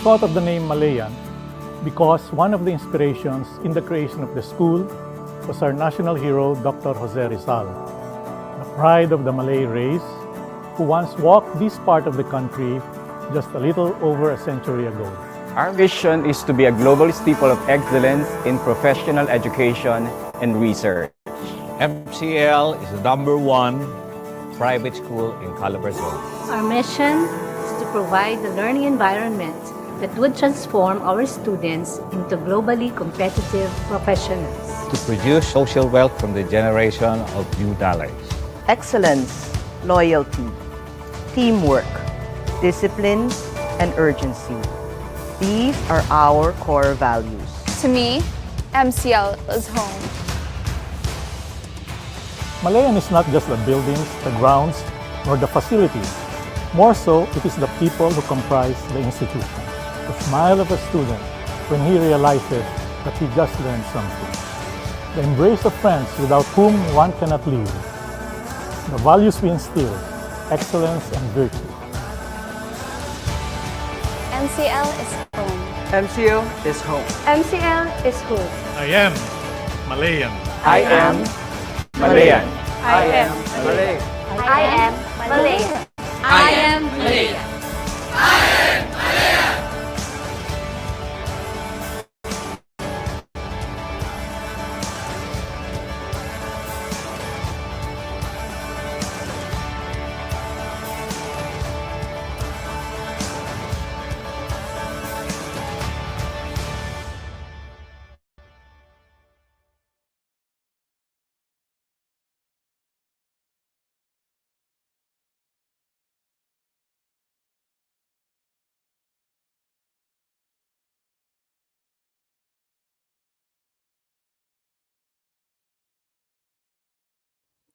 thought of the name Malayan because one of the inspirations in the creation of the school was our national hero, Dr. Jose Rizal, the pride of the Malay race, who once walked this part of the country just a little over a century ago. Our vision is to be a global staple of excellence in professional education and research. MCL is the #1 private school in Calabarzon. Our mission is to provide the learning environment that would transform our students into globally competitive professionals. To produce social wealth from the generation of new talents. Excellence, loyalty, teamwork, discipline, and urgency. These are our core values. To me, MCL is home. Malayan is not just the buildings, the grounds, nor the facilities. More so, it is the people who comprise the institution. The smile of a student when he realizes that he just learned something. The embrace of friends without whom one cannot live. The values we instill, excellence and virtue. MCL is home. MCL is home. MCL is home. I am Malayan. I am Malayan. I am Malay. I am Malay. I am Malay.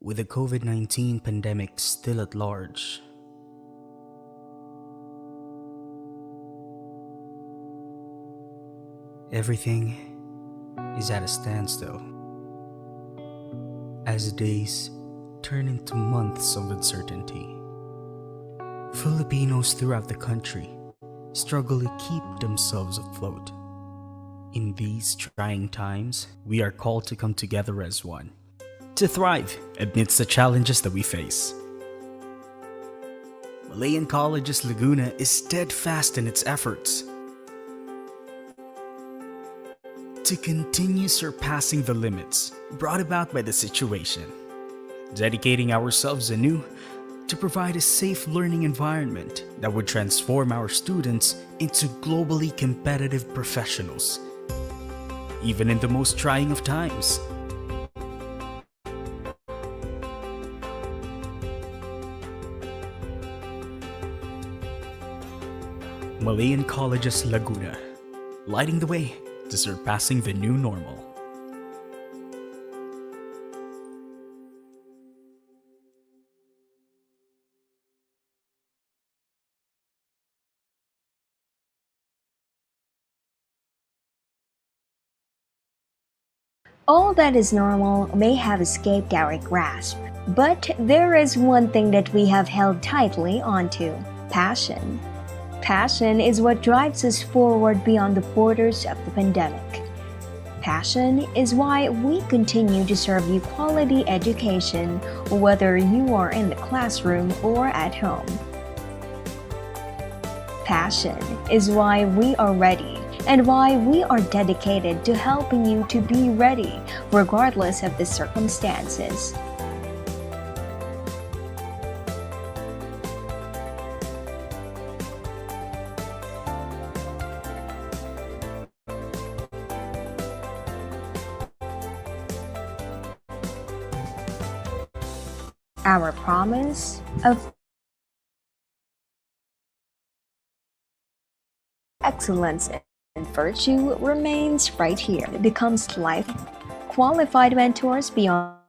With the COVID-19 pandemic still at large, everything is at a standstill as days turn into months of uncertainty. Filipinos throughout the country struggle to keep themselves afloat. In these trying times, we are called to come together as one, to thrive amidst the challenges that we face. Malayan College's Laguna is steadfast in its efforts to continue surpassing the limits brought about by the situation, dedicating ourselves anew to provide a safe learning environment that would transform our students into globally competitive professionals, even in the most trying of times. Malayan College's Laguna, lighting the way to surpassing the new normal. All that is normal may have escaped our grasp, but there is one thing that we have held tightly onto: passion. Passion is what drives us forward beyond the borders of the pandemic. Passion is why we continue to serve you quality education, whether you are in the classroom or at home. Passion is why we are ready and why we are dedicated to helping you to be ready regardless of the circumstances. Our promise of excellence and virtue remains right here. It becomes life qualified mentors beyond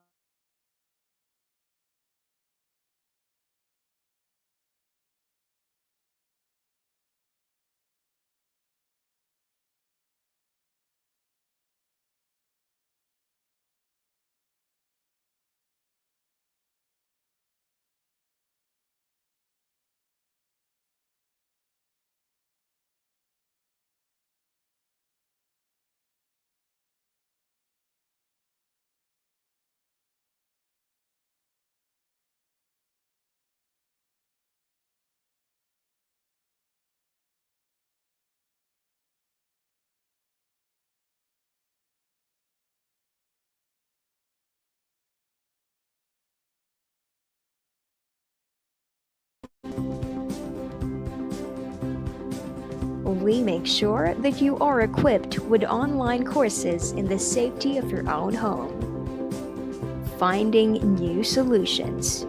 We make sure that you are equipped with online courses in the safety of your own home. Finding new solutions.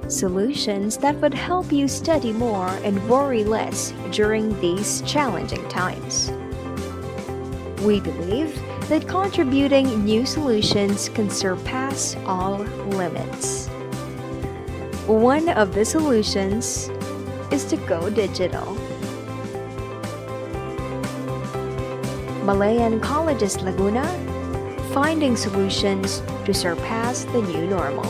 Solutions that would help you study more and worry less during these challenging times. We believe that contributing new solutions can surpass all limits. One of the solutions is to go digital. Malayan Colleges Laguna, finding solutions to surpass the new normal.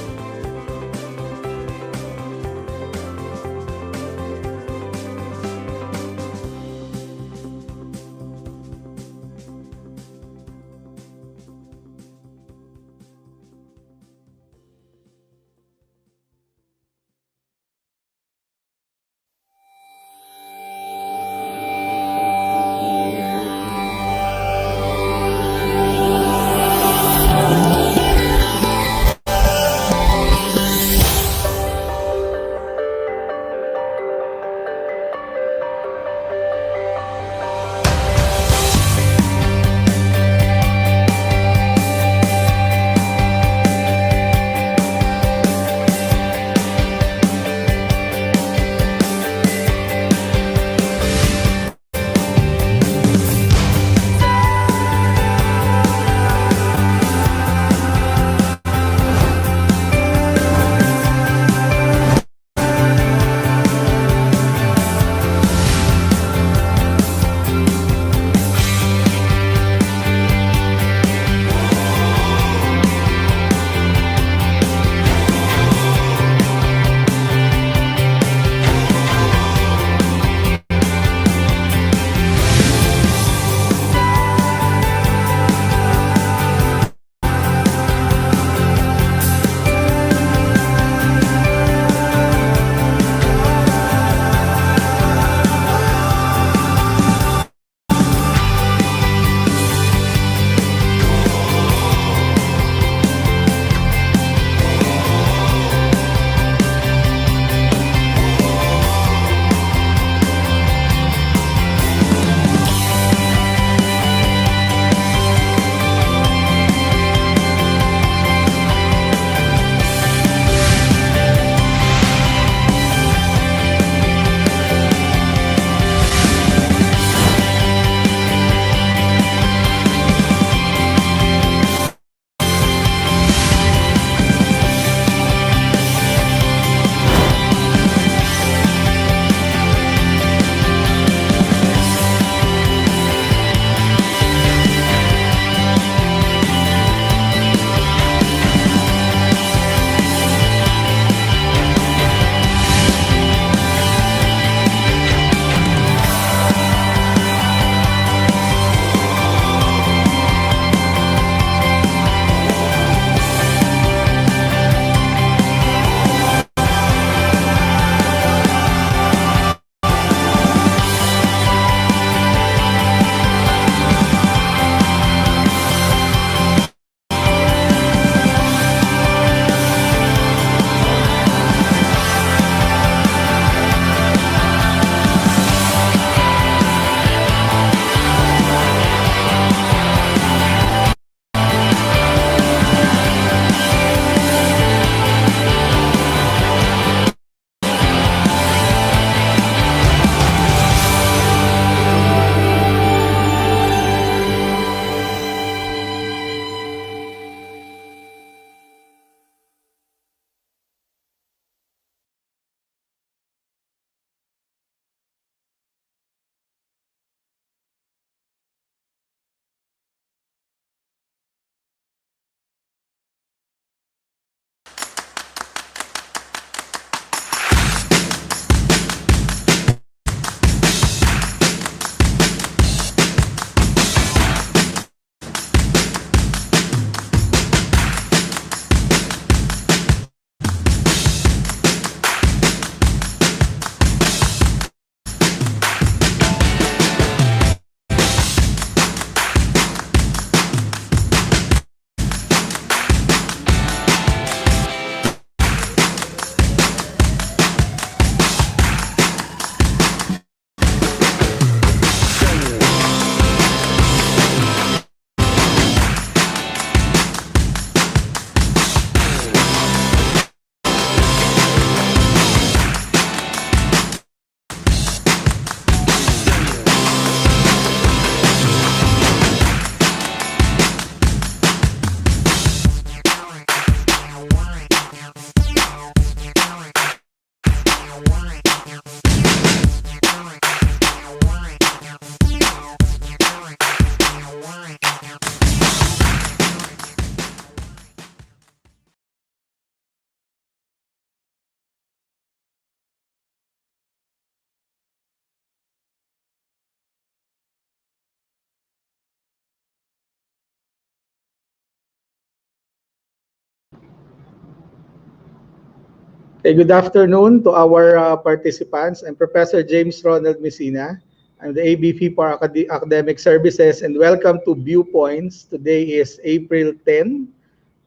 Okay, good afternoon to our participants. I'm Professor James Ronald Messina. I'm the AVP for Academic Services, and welcome to Viewpoints. Today is April 10,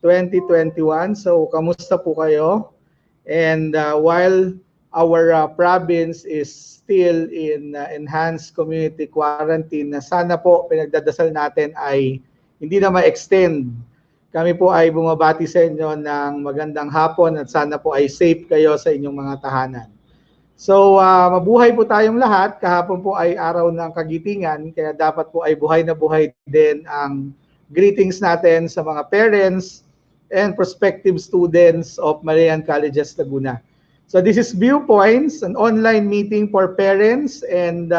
2021. So, kamusta po kayo? And while our province is still in enhanced community quarantine, na sana po pinagdadasal natin ay hindi na ma-extend. Kami po ay bumabati sa inyo ng magandang hapon at sana po ay safe kayo sa inyong mga tahanan. So, mabuhay po tayong lahat. Kahapon po ay araw ng kagitingan, kaya dapat po ay buhay na buhay din ang greetings natin sa mga parents and prospective students of Malayan Colleges Laguna. So, this is Viewpoints, an online meeting for parents and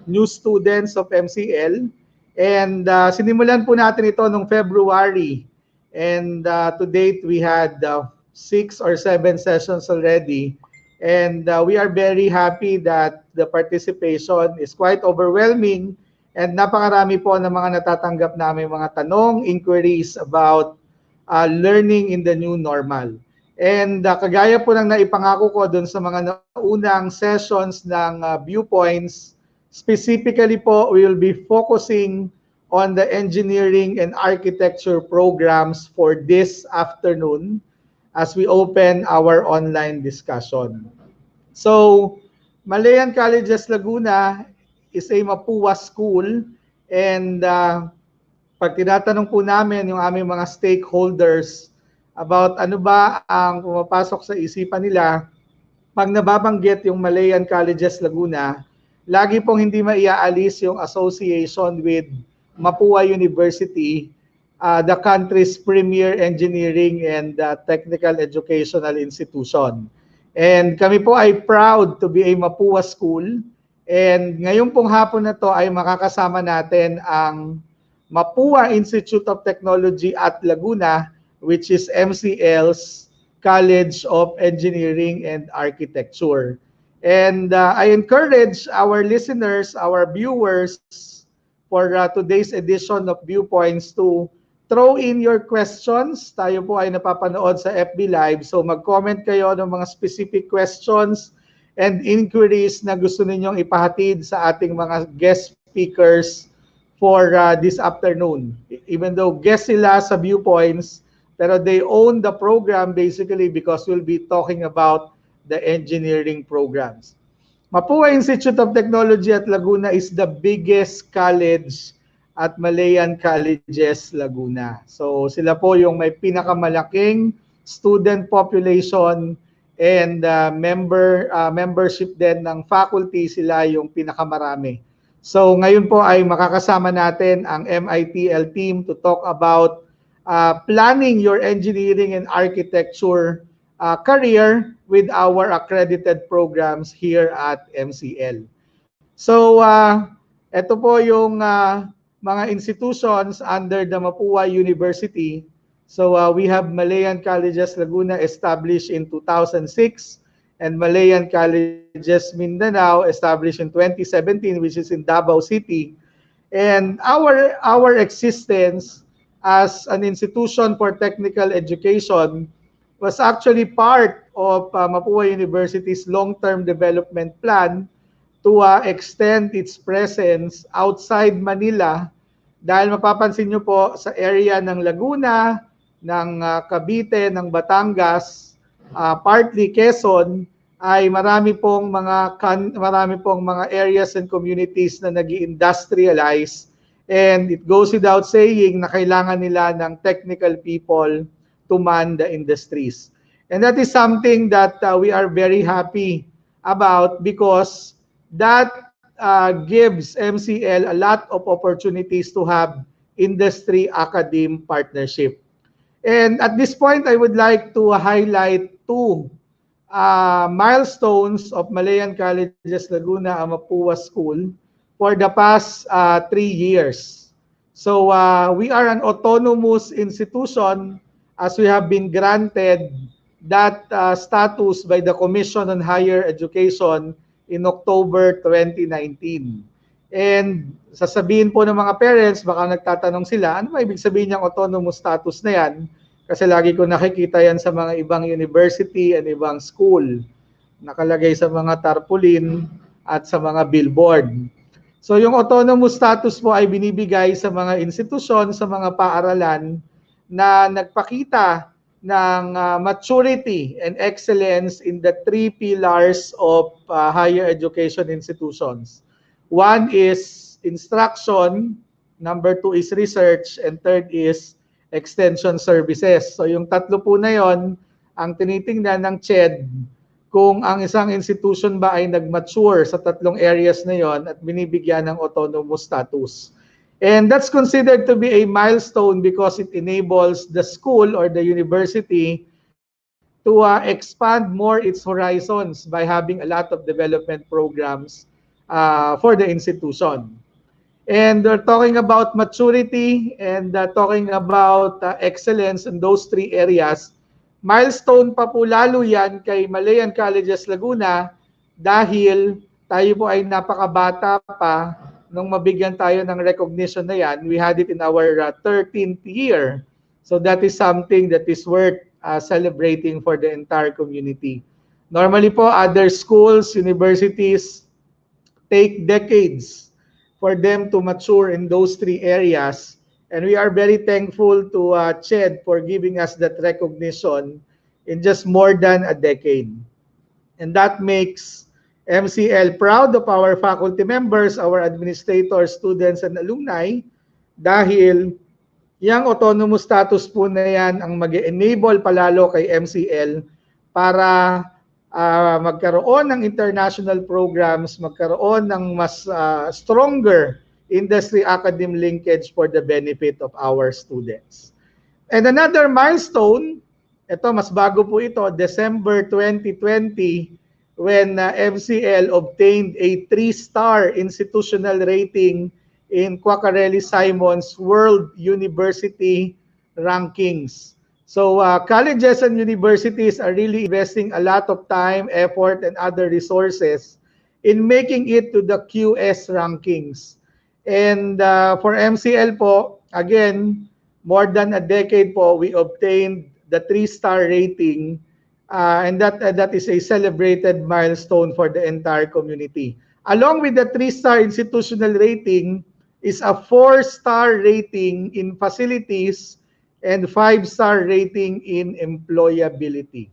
new students of MCL. And sinimulan po natin ito noong February. And to date, we had 6 or 7 sessions already. And we are very happy that the participation is quite overwhelming. And napakarami po ng mga natatanggap namin mga tanong, inquiries about learning in the new normal. And kagaya po ng naipangako ko doon sa mga unang sessions ng Viewpoints, specifically po, we will be focusing on the engineering and architecture programs for this afternoon as we open our online discussion. So, Malayan Colleges Laguna is a Mapua school, and pag tinatanong po namin yung aming mga stakeholders about ano ba ang pumapasok sa isipan nila, pag nababanggit yung Malayan Colleges Laguna, lagi pong hindi maiaalis yung association with Mapua University, the country's premier engineering and technical educational institution. And kami po ay proud to be a Mapua school. And ngayon pong hapon na to ay makakasama natin ang Mapua Institute of Technology at Laguna, which is MCL's College of Engineering and Architecture. And I encourage our listeners, our viewers, for today's edition of Viewpoints to throw in your questions. Tayo po ay napapanood sa FB Live. So mag-comment kayo ng mga specific questions and inquiries na gusto ninyong ipahatid sa ating mga guest speakers for this afternoon. Even though guest sila sa Viewpoints, pero they own the program basically because we'll be talking about the engineering programs. Mapua Institute of Technology at Laguna is the biggest college at Malayan Colleges Laguna. So sila po yung may pinakamalaking student population and membership din ng faculty, sila yung pinakamarami. So ngayon po ay makakasama natin ang MITL team to talk about planning your engineering and architecture career with our accredited programs here at MCL. So, ito po yung mga institutions under the Mapua University. So, we have Malayan Colleges Laguna established in 2006 and Malayan Colleges Mindanao established in 2017, which is in Davao City. And our existence as an institution for technical education was actually part of Mapua University's long-term development plan to extend its presence outside Manila, dahil mapapansin nyo po sa area ng Laguna, ng Cavite, ng Batangas, partly Quezon, ay marami pong mga areas and communities na nag-industrialize, and it goes without saying na kailangan nila ng technical people to man the industries. And that is something that we are very happy about, because that gives MCL a lot of opportunities to have industry-academe partnership. And at this point, I would like to highlight 2 milestones of Malayan Colleges Laguna, a Mapua school, for the past 3 years. So we are an autonomous institution, as we have been granted that status by the Commission on Higher Education in October 2019. And sasabihin po ng mga parents, baka nagtatanong sila, ano ba ibig sabihin niyang autonomous status na yan? Kasi lagi ko nakikita yan sa mga ibang university and ibang school. Nakalagay sa mga tarpaulin at sa mga billboard. So yung autonomous status po ay binibigay sa mga institusyon, sa mga paaralan na nagpakita ng maturity and excellence in the three pillars of higher education institutions. One is instruction, number two is research, and third is extension services. So yung tatlo po na yon ang tinitingnan ng CHED kung ang isang institution ba ay nag-mature sa tatlong areas na yon at binibigyan ng autonomous status. And that's considered to be a milestone because it enables the school or the university to expand more its horizons by having a lot of development programs for the institution. And we're talking about maturity and talking about excellence in those three areas. Milestone pa po lalo yan kay Malayan Colleges Laguna dahil tayo po ay napakabata pa nung mabigyan tayo ng recognition na yan. We had it in our 13th year. So that is something that is worth celebrating for the entire community. Normally po, other schools, universities take decades for them to mature in those three areas. And we are very thankful to CHED for giving us that recognition in just more than a decade. And that makes MCL proud of our faculty members, our administrators, students, and alumni dahil yung autonomous status po na yan ang mag-enable palalo kay MCL para magkaroon ng international programs, magkaroon ng mas stronger industry academic linkage for the benefit of our students. And another milestone, ito mas bago po ito, December 2020, when MCL obtained a 3-star institutional rating in Quaccarelli-Simon's World University Rankings. So colleges and universities are really investing a lot of time, effort, and other resources in making it to the QS rankings. And for MCL po, again, more than a decade po, we obtained the 3-star rating, and that is a celebrated milestone for the entire community. Along with the 3-star institutional rating is a 4-star rating in facilities and 5-star rating in employability.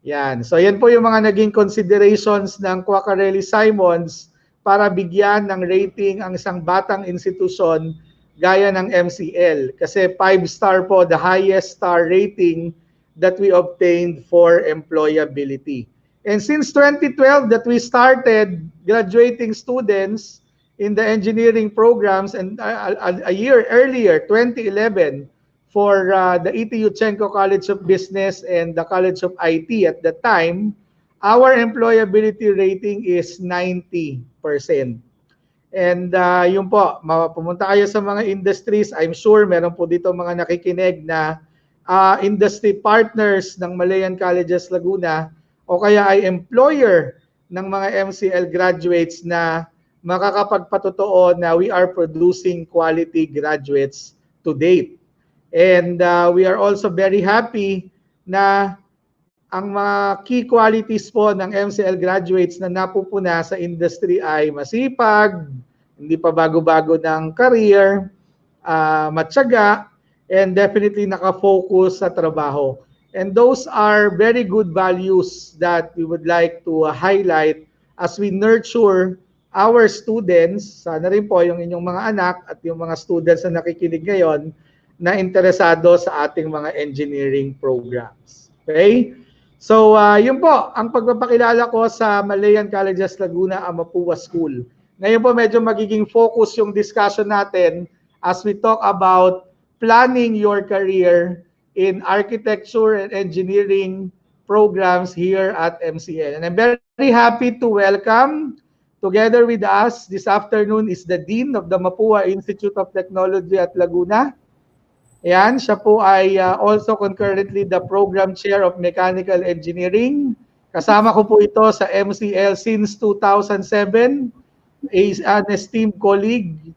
Yan. So yan po yung mga naging considerations ng Quaccarelli-Simons para bigyan ng rating ang isang batang institusyon gaya ng MCL. Kasi 5-star po, the highest star rating that we obtained for employability. And since 2012 that we started graduating students in the engineering programs, and a year earlier, 2011, for the E.T. Yuchenko College of Business and the College of IT at the time, our employability rating is 90%. And yun po, pumunta kayo sa mga industries, I'm sure meron po dito mga nakikinig na industry partners ng Malayan Colleges Laguna o kaya ay employer ng mga MCL graduates na makakapagpatotoo na we are producing quality graduates to date. And we are also very happy na ang mga key qualities po ng MCL graduates na napupuna sa industry ay masipag, hindi pa bago-bago ng career, matyaga, and definitely nakafocus sa trabaho. And those are very good values that we would like to highlight as we nurture our students, sana rin po yung inyong mga anak at yung mga students na nakikinig ngayon, na interesado sa ating mga engineering programs. Okay? So, yun po, ang pagpapakilala ko sa Malayan Colleges Laguna Amapua School. Ngayon po, medyo magiging focus yung discussion natin as we talk about planning your career in architecture and engineering programs here at MCL. And I'm very happy to welcome, together with us this afternoon, is the Dean of the Mapua Institute of Technology at Laguna. Ayan, siya po ay also concurrently the Program Chair of Mechanical Engineering. Kasama ko po ito sa MCL since 2007. Is an esteemed colleague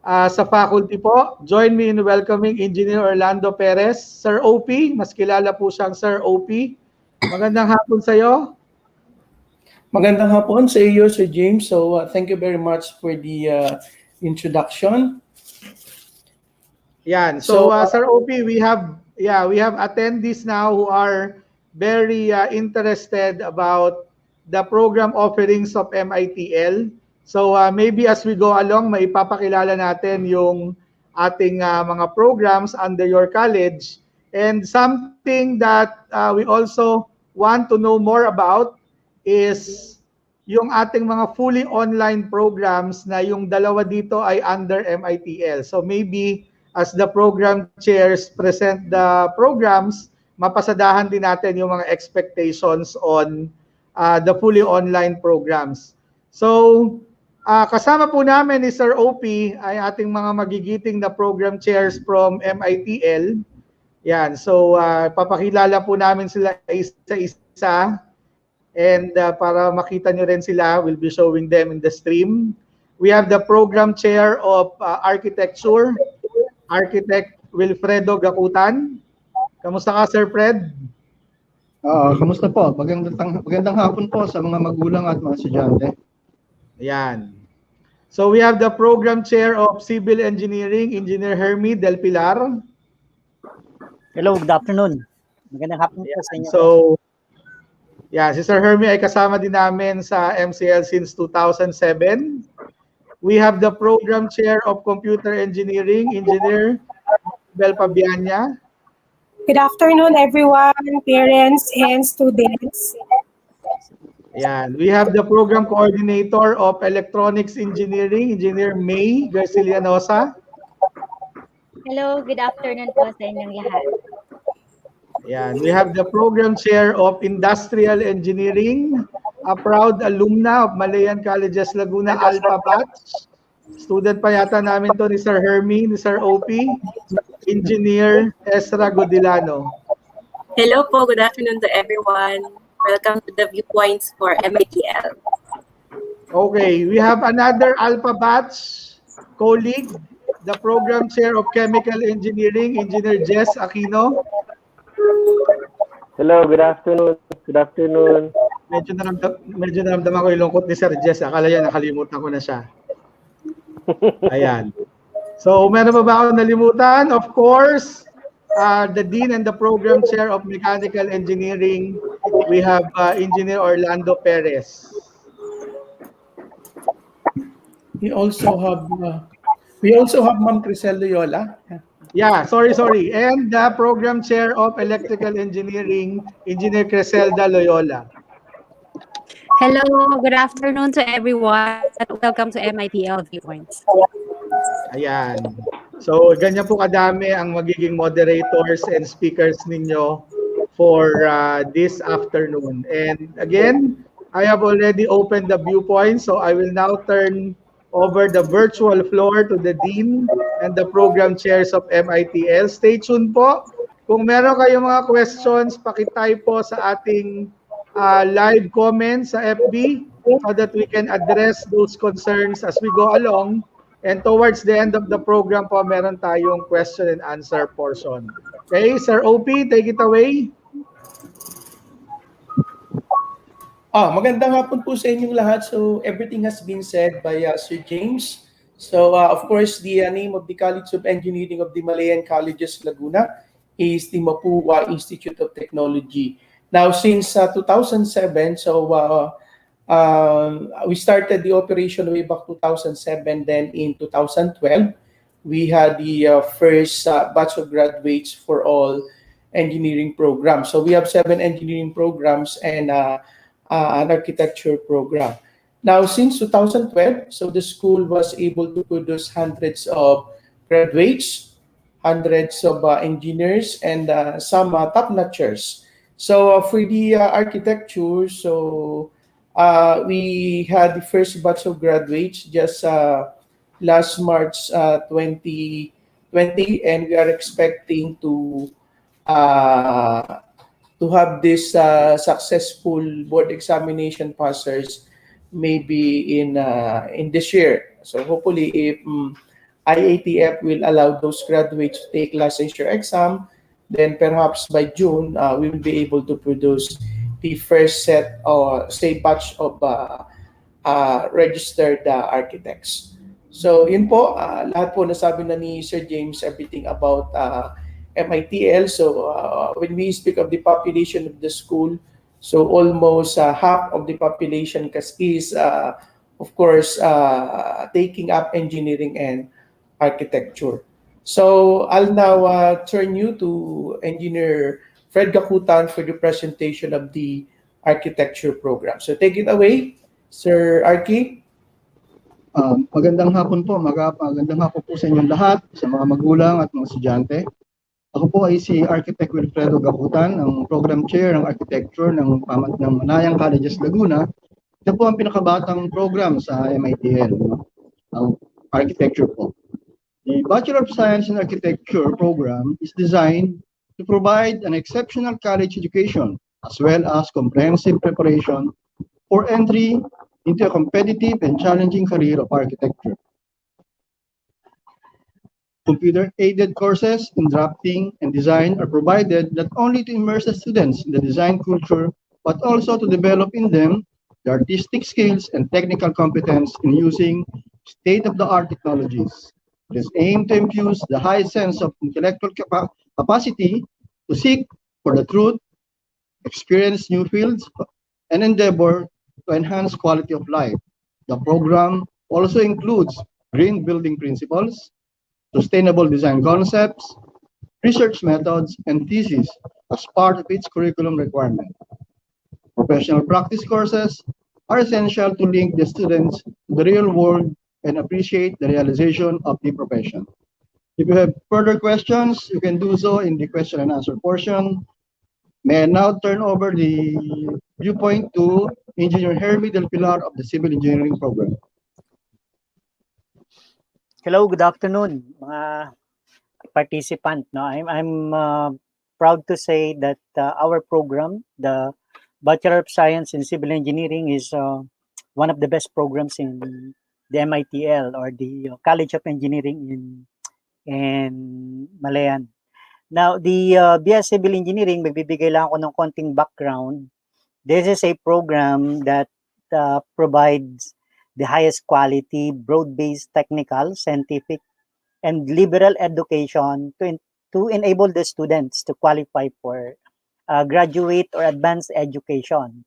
sa faculty po. Join me in welcoming Engineer Orlando Perez. Sir OP, mas kilala po siyang Sir OP. Magandang hapon sa iyo. Magandang hapon sa iyo, Sir James. So thank you very much for the introduction. Yan. So, Sir OP, we have attendees now who are very interested about the program offerings of MITL. So maybe as we go along, maipapakilala natin yung ating mga programs under your college. And something that we also want to know more about is yung ating mga fully online programs na yung dalawa dito ay under MITL. So maybe as the program chairs present the programs, mapasadahan din natin yung mga expectations on the fully online programs. So kasama po namin ni Sir OP ay ating mga magigiting na program chairs from MITL. Yan. So papakilala po namin sila isa-isa. And para makita nyo rin sila, we'll be showing them in the stream. We have the program chair of architecture, Architect Wilfredo Gakutan. Kamusta ka, Sir Fred? Kamusta po? Magandang hapon po sa mga magulang at mga estudyante. Ayan. So we have the program chair of civil engineering, Engineer Hermie Del Pilar. Hello, good afternoon. Magandang hapon po sa inyo. So, si Sir Hermie ay kasama din namin sa MCL since 2007. We have the program chair of computer engineering, Engineer Bel Pabianya. Good afternoon, everyone, parents and students. Yan. We have the program coordinator of electronics engineering, Engineer May Garcilianosa. Hello, good afternoon po sa inyong lahat. Yan. We have the program chair of industrial engineering, a proud alumna of Malayan Colleges Laguna Alpha Batch. Student pa yata namin to ni Sir Hermie, ni Sir OP, Engineer Ezra Godilano. Hello po, good afternoon to everyone. Welcome to the Viewpoints for MITL. Okay, we have another Alpha Batch colleague, the program chair of chemical engineering, Engineer Jess Aquino. Hello, good afternoon. Good afternoon. Medyo naramdaman ko yung lungkot ni Sir Jess. Akala niya nakalimutan ko na siya. Ayan. So, meron pa ba ako nalimutan? Of course, the Dean and the Program Chair of Mechanical Engineering, we have Engineer Orlando Perez. We also have Ma'am Crisel Loyola. Yeah, sorry. And the Program Chair of Electrical Engineering, Engineer Creselda Loyola. Hello, good afternoon to everyone. Welcome to MITL Viewpoints. Ayan. So, ganyan po kadami ang magiging moderators and speakers ninyo for this afternoon. And again, I have already opened the Viewpoints, so I will now turn over the virtual floor to the Dean and the Program Chairs of MITL. Stay tuned po. Kung meron kayong mga questions, pakitype po sa ating live comments sa FB so that we can address those concerns as we go along. And towards the end of the program po, meron tayong question and answer portion. Okay, Sir OP, take it away. Magandang hapon po sa inyong lahat. So everything has been said by Sir James. So of course, the name of the College of Engineering of the Malayan Colleges Laguna is the Mapua Institute of Technology. Now, since 2007, so we started the operation way back 2007. Then in 2012, we had the first batch of graduates for all engineering programs. So we have 7 engineering programs and an architecture program. Now, since 2012, so the school was able to produce hundreds of graduates, hundreds of engineers, and some top-notchers. So for the architecture, so we had the first batch of graduates just last March 2020, and we are expecting to have this successful board examination passers maybe in this year. So hopefully, if IATF will allow those graduates to take licensure exam. Then perhaps by June, we will be able to produce the first set or say batch of registered architects. So yun po, lahat po nasabi na ni Sir James everything about MITL. So when we speak of the population of the school, so almost half of the population is of course taking up engineering and architecture. So I'll now turn you to Engineer Fred Gakutan for the presentation of the architecture program. So take it away, Sir Arki. Magandang hapon po, magandang hapon po sa inyong lahat, sa mga magulang at mga estudyante. Ako po ay si Architect Wilfredo Gakutan, ang Program Chair ng Architecture ng Manayang Colleges Laguna. Ito po ang pinakabatang program sa MITL, ang architecture po. The Bachelor of Science in Architecture program is designed to provide an exceptional college education as well as comprehensive preparation for entry into a competitive and challenging career of architecture. Computer-aided courses in drafting and design are provided not only to immerse the students in the design culture, but also to develop in them the artistic skills and technical competence in using state-of-the-art technologies. It is aimed to infuse the high sense of intellectual capacity to seek for the truth, experience new fields, and endeavor to enhance quality of life. The program also includes green building principles, sustainable design concepts, research methods, and theses as part of its curriculum requirement. Professional practice courses are essential to link the students to the real world and appreciate the realization of the profession. If you have further questions, you can do so in the question and answer portion. May I now turn over the viewpoint to Engineer Hermie Del Pilar of the Civil Engineering Program. Hello, good afternoon, mga participant. No, I'm proud to say that our program, the Bachelor of Science in Civil Engineering, is one of the best programs in the MITL or the College of Engineering in Malayan. Now, the BS Civil Engineering, magbibigay lang ako ng konting background. This is a program that provides the highest quality, broad-based technical, scientific, and liberal education to enable the students to qualify for graduate or advanced education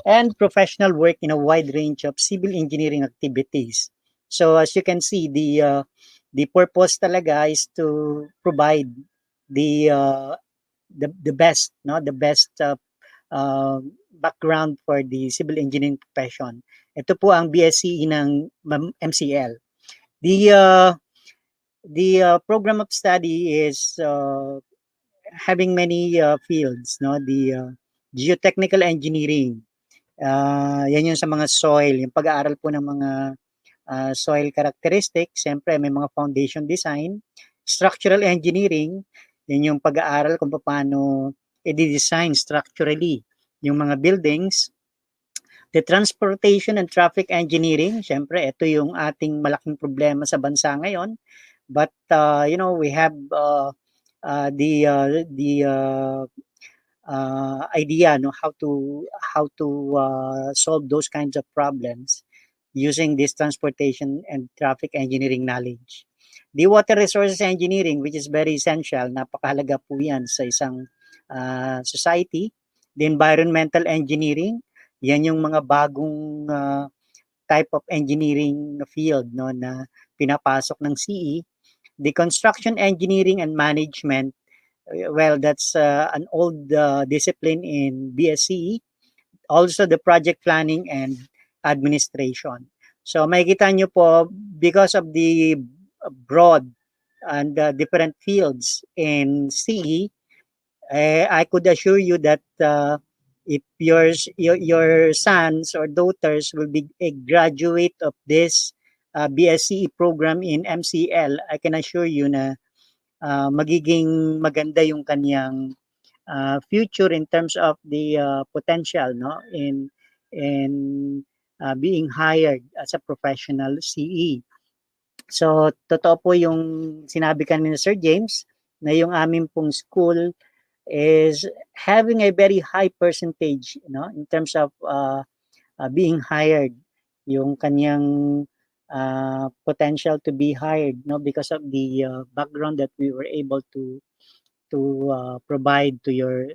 and professional work in a wide range of civil engineering activities. So as you can see, the purpose talaga is to provide the best, no, the best background for the civil engineering profession. Ito po ang BSc ng MCL. The program of study is having many fields, no, the geotechnical engineering. Yan yung sa mga soil, yung pag-aaral po ng mga soil characteristics. Siyempre may mga foundation design. Structural engineering, yan yung pag-aaral kung paano i-design structurally yung mga buildings. The transportation and traffic engineering, siyempre ito yung ating malaking problema sa bansa ngayon. But you know, we have the idea, no, how to solve those kinds of problems using this transportation and traffic engineering knowledge. The water resources engineering, which is very essential, napakahalaga po yan sa isang society. The environmental engineering, yan yung mga bagong type of engineering field, no, na pinapasok ng CE. The construction engineering and management, well, that's an old discipline in BSCE. Also the project planning and administration. So makikita nyo po, because of the broad and different fields in CE, I could assure you that if your sons or daughters will be a graduate of this BSCE program in MCL, I can assure you na magiging maganda yung kanyang future in terms of the potential, no, in being hired as a professional CE. So, totoo po yung sinabi kanina ni Sir James na yung amin pong school is having a very high percentage, in terms of being hired, yung kanyang potential to be hired, because of the background that we were able to provide to your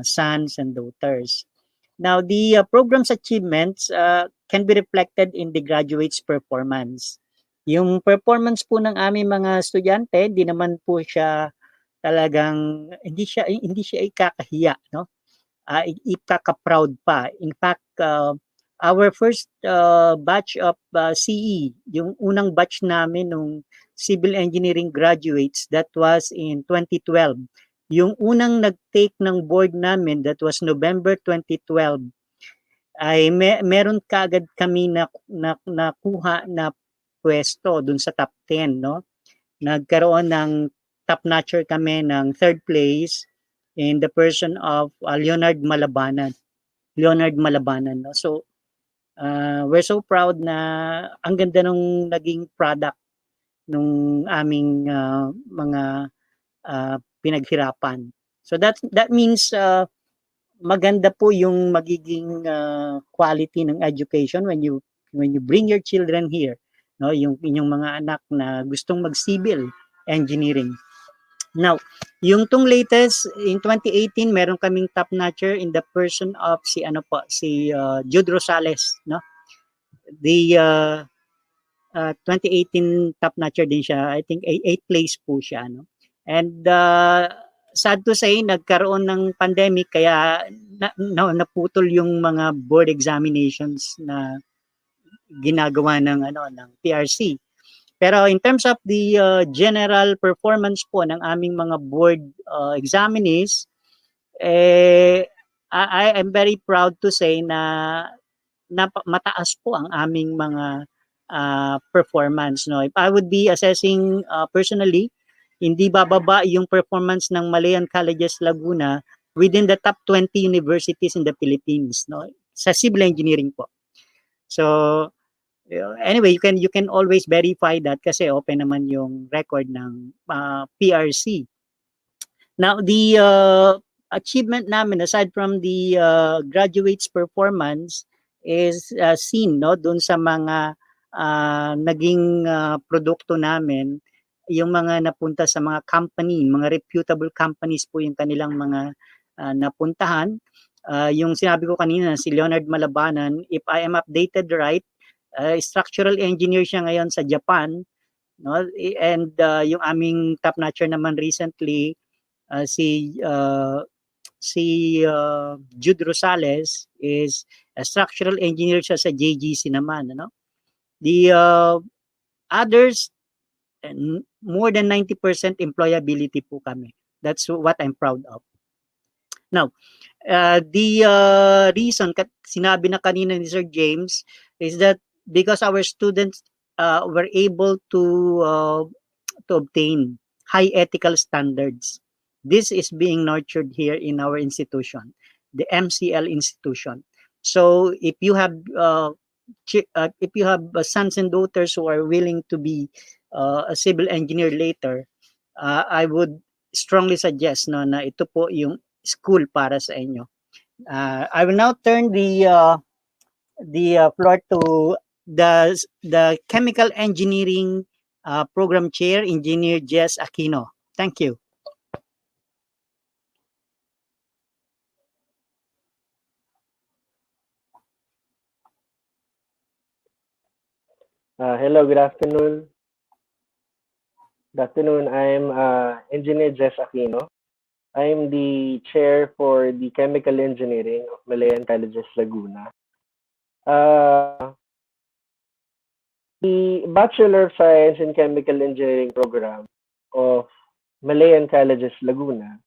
sons and daughters. Now, the program's achievements can be reflected in the graduates' performance. Yung performance po ng aming mga estudyante, di naman po siya talagang hindi siya ikakahiya, no? Ikaka-proud pa. In fact, our first batch of CE, yung unang batch namin nung civil engineering graduates, that was in 2012. Yung unang nag-take ng board namin, that was November 2012, ay meron kaagad kami nakuha na pwesto dun sa top 10, no? Nagkaroon ng top notcher kami ng third place in the person of Leonard Malabanan, no? So, we're so proud na ang ganda nung naging product nung aming mga pinaghirapan. So that means maganda po yung magiging quality ng education when you bring your children here, no, yung inyong mga anak na gustong mag-civil engineering. Now, yung tong latest in 2018, meron kaming top notcher in the person of si Jude Rosales, no. The 2018 top notcher din siya. I think 8th place po siya, no. And sad to say, nagkaroon ng pandemic kaya naputol yung mga board examinations na ginagawa ng PRC. Pero in terms of the general performance po ng aming mga board examinees, I am very proud to say na mataas po ang aming mga performance, no. If I would be assessing personally, hindi bababa yung performance ng Malayan Colleges Laguna within the top 20 universities in the Philippines, no, sa civil engineering po. So anyway, you can always verify that kasi open naman yung record ng PRC. Now, the achievement namin aside from the graduates performance is seen, no, doon sa mga naging produkto namin, yung mga napunta sa mga company, mga reputable companies po yung kanilang mga napuntahan. Yung sinabi ko kanina, si Leonard Malabanan, if I am updated right, structural engineer siya ngayon sa Japan, no? And yung aming top notcher naman recently, si Jude Rosales is a structural engineer siya sa JGC naman, no? The others, more than 90% employability po kami. That's what I'm proud of. Now, the reason, sinabi na kanina ni Sir James, is that because our students were able to obtain high ethical standards. This is being nurtured here in our institution, the MCL institution. So if you have sons and daughters who are willing to be a civil engineer later, I would strongly suggest, no, na ito po yung school para sa inyo. I will now turn the floor to the chemical engineering program chair, Engineer Jess Aquino. Thank you. Hello, good afternoon. Good afternoon. I'm Engineer Jess Aquino. I'm the chair for the Chemical Engineering of Malayan Colleges Laguna. The Bachelor of Science in Chemical Engineering program of Malayan Colleges Laguna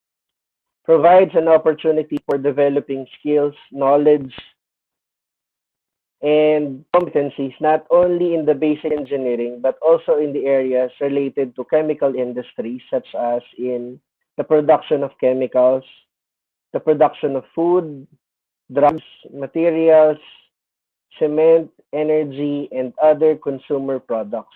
provides an opportunity for developing skills, knowledge, and competencies not only in the basic engineering but also in the areas related to chemical industries such as in the production of chemicals, the production of food, drugs, materials, cement, energy, and other consumer products.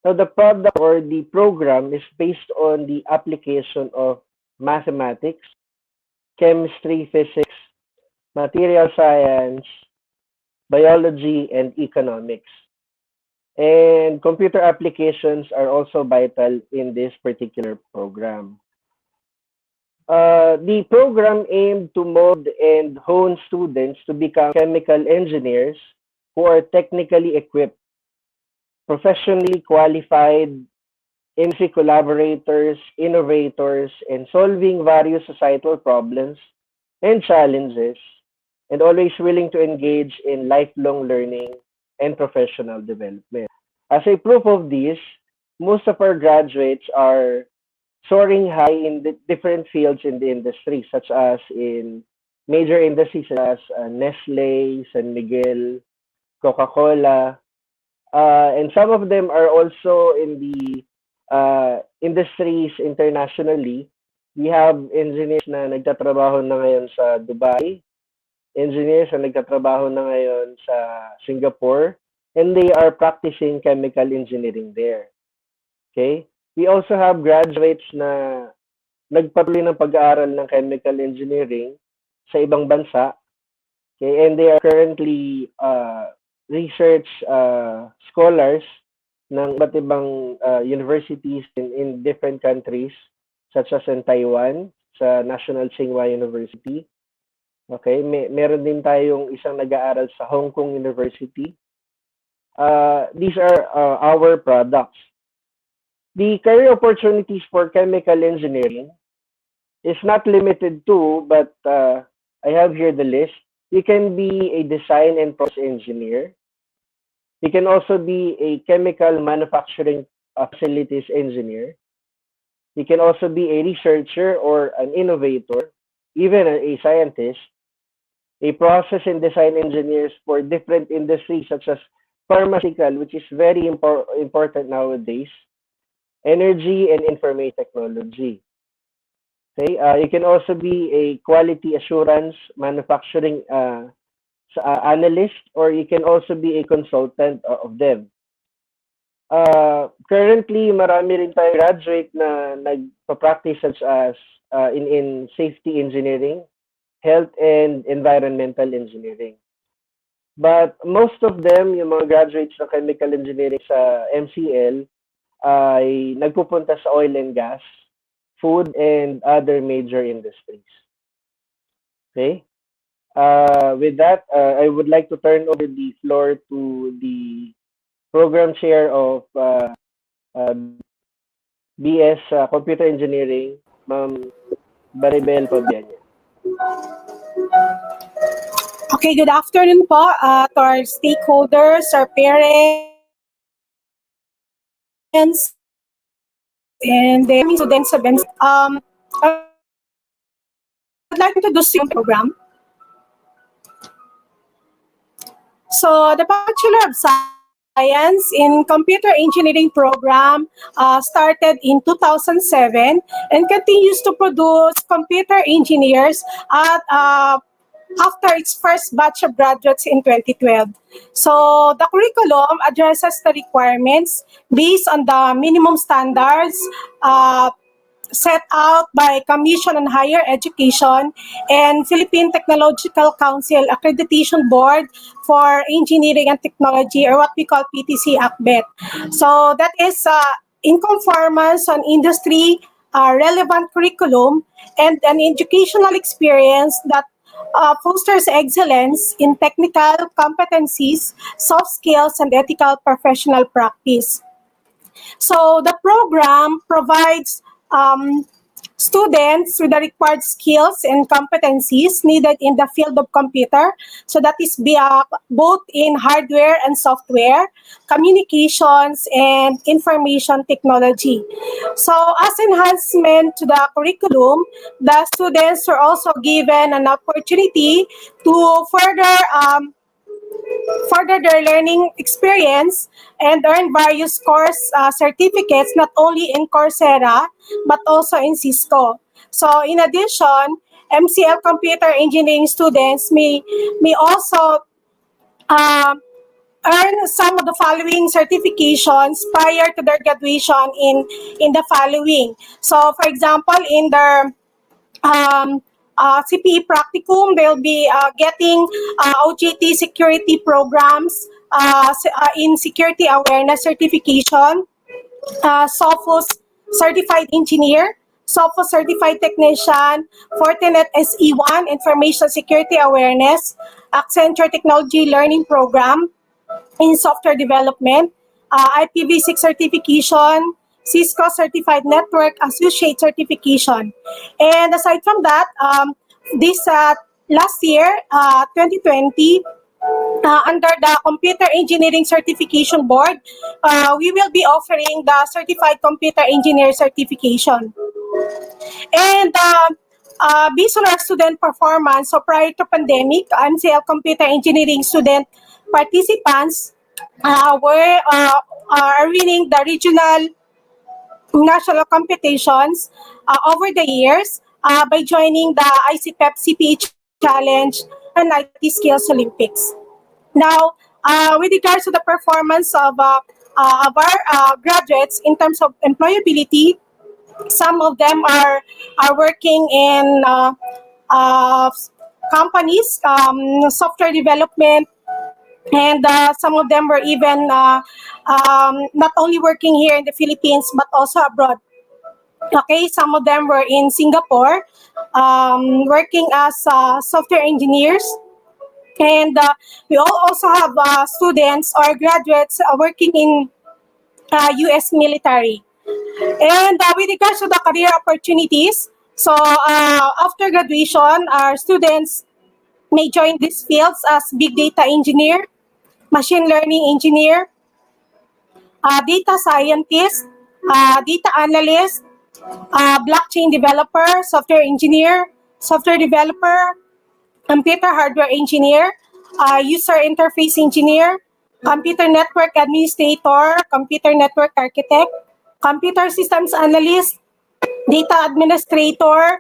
Now, the product or the program is based on the application of mathematics, chemistry, physics, material science, biology, and economics. And computer applications are also vital in this particular program. The program aimed to mold and hone students to become chemical engineers who are technically equipped, professionally qualified, industry collaborators, innovators, and solving various societal problems and challenges, and always willing to engage in lifelong learning and professional development. As a proof of this, most of our graduates are soaring high in the different fields in the industry, such as in major industries such as Nestle, San Miguel, Coca-Cola, and some of them are also in the industries internationally. We have engineers na nagtatrabaho na ngayon sa Dubai, engineers na nagtatrabaho na ngayon sa Singapore, and they are practicing chemical engineering there. Okay? We also have graduates na nagpatuloy ng pag-aaral ng chemical engineering sa ibang bansa. Okay? And they are currently research scholars ng iba't ibang universities in different countries, such as in Taiwan, sa National Tsinghua University. Okay? Meron din tayong isang nag-aaral sa Hong Kong University. These are our products. The career opportunities for chemical engineering is not limited to, but I have here the list. You can be a design and process engineer. You can also be a chemical manufacturing facilities engineer. You can also be a researcher or an innovator, even a scientist, a process and design engineers for different industries such as pharmaceutical, which is very important nowadays, energy and information technology. Okay, you can also be a quality assurance manufacturing analyst, or you can also be a consultant of them. Currently, marami rin tayo graduate na nagpa-practice such as in safety engineering, health and environmental engineering. But most of them, yung mga graduates ng chemical engineering sa MCL, ay nagpupunta sa oil and gas, food, and other major industries. Okay? With that, I would like to turn over the floor to the program chair of BS Computer Engineering, Ma'am Baribel Pabianya. Okay, good afternoon po to our stakeholders, our parents, and the students of I would like to do some program. So the Bachelor of Science in Computer Engineering program started in 2007 and continues to produce computer engineers at after its first batch of graduates in 2012. So the curriculum addresses the requirements based on the minimum standards set out by Commission on Higher Education and Philippine Technological Council Accreditation Board for Engineering and Technology, or what we call PTC ACBET. So that is in conformance on industry relevant curriculum and an educational experience that fosters excellence in technical competencies, soft skills, and ethical professional practice. So the program provides students with the required skills and competencies needed in the field of computer. So that is both in hardware and software, communications, and information technology. So as enhancement to the curriculum, the students are also given an opportunity to further their learning experience and earn various course certificates, not only in Coursera, but also in Cisco. So in addition, MCL computer engineering students may also earn some of the following certifications prior to their graduation in the following. So, for example, in their CPE practicum, they'll be getting OJT security programs in security awareness certification, SOFOS certified engineer, SOFOS certified technician, Fortinet SE1 information security awareness, Accenture technology learning program in software development, IPv6 certification, Cisco certified network associate certification. And aside from that, this last year, 2020, under the Computer Engineering Certification Board, we will be offering the Certified Computer Engineer Certification. And based on our student performance, so prior to pandemic, MCL Computer Engineering student participants are winning the regional national competitions over the years by joining the ICPEP CPE Challenge and IT Skills Olympics. Now, with regards to the performance of our graduates in terms of employability, some of them are working in companies, software development, and some of them were even not only working here in the Philippines but also abroad. Okay, some of them were in Singapore, working as software engineers. And we also have students or graduates working in U.S. military. And with regards to the career opportunities, so after graduation, our students may join these fields as big data engineer, machine learning engineer, data scientist, data analyst, blockchain developer, software engineer, software developer, computer hardware engineer, user interface engineer, computer network administrator, computer network architect, computer systems analyst, data administrator,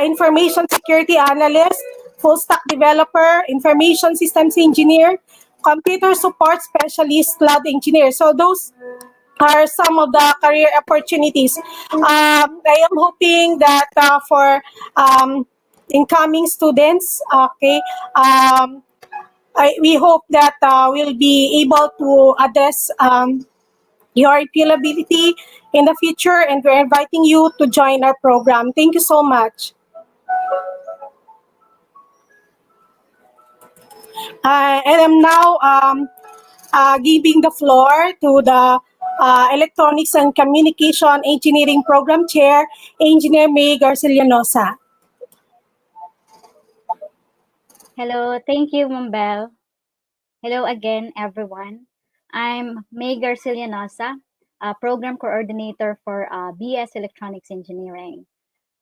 information security analyst, full stack developer, information systems engineer, computer support specialist, cloud engineer. So those are some of the career opportunities. I am hoping that for incoming students, okay, we hope that we'll be able to address your employability in the future, and we're inviting you to join our program. Thank you so much. And I'm now giving the floor to the Electronics and Communication Engineering Program Chair, Engineer May Garcilianosa. Hello, thank you, Ma'am Bell. Hello again, everyone. I'm May Garcilianosa, Program Coordinator for BS Electronics Engineering.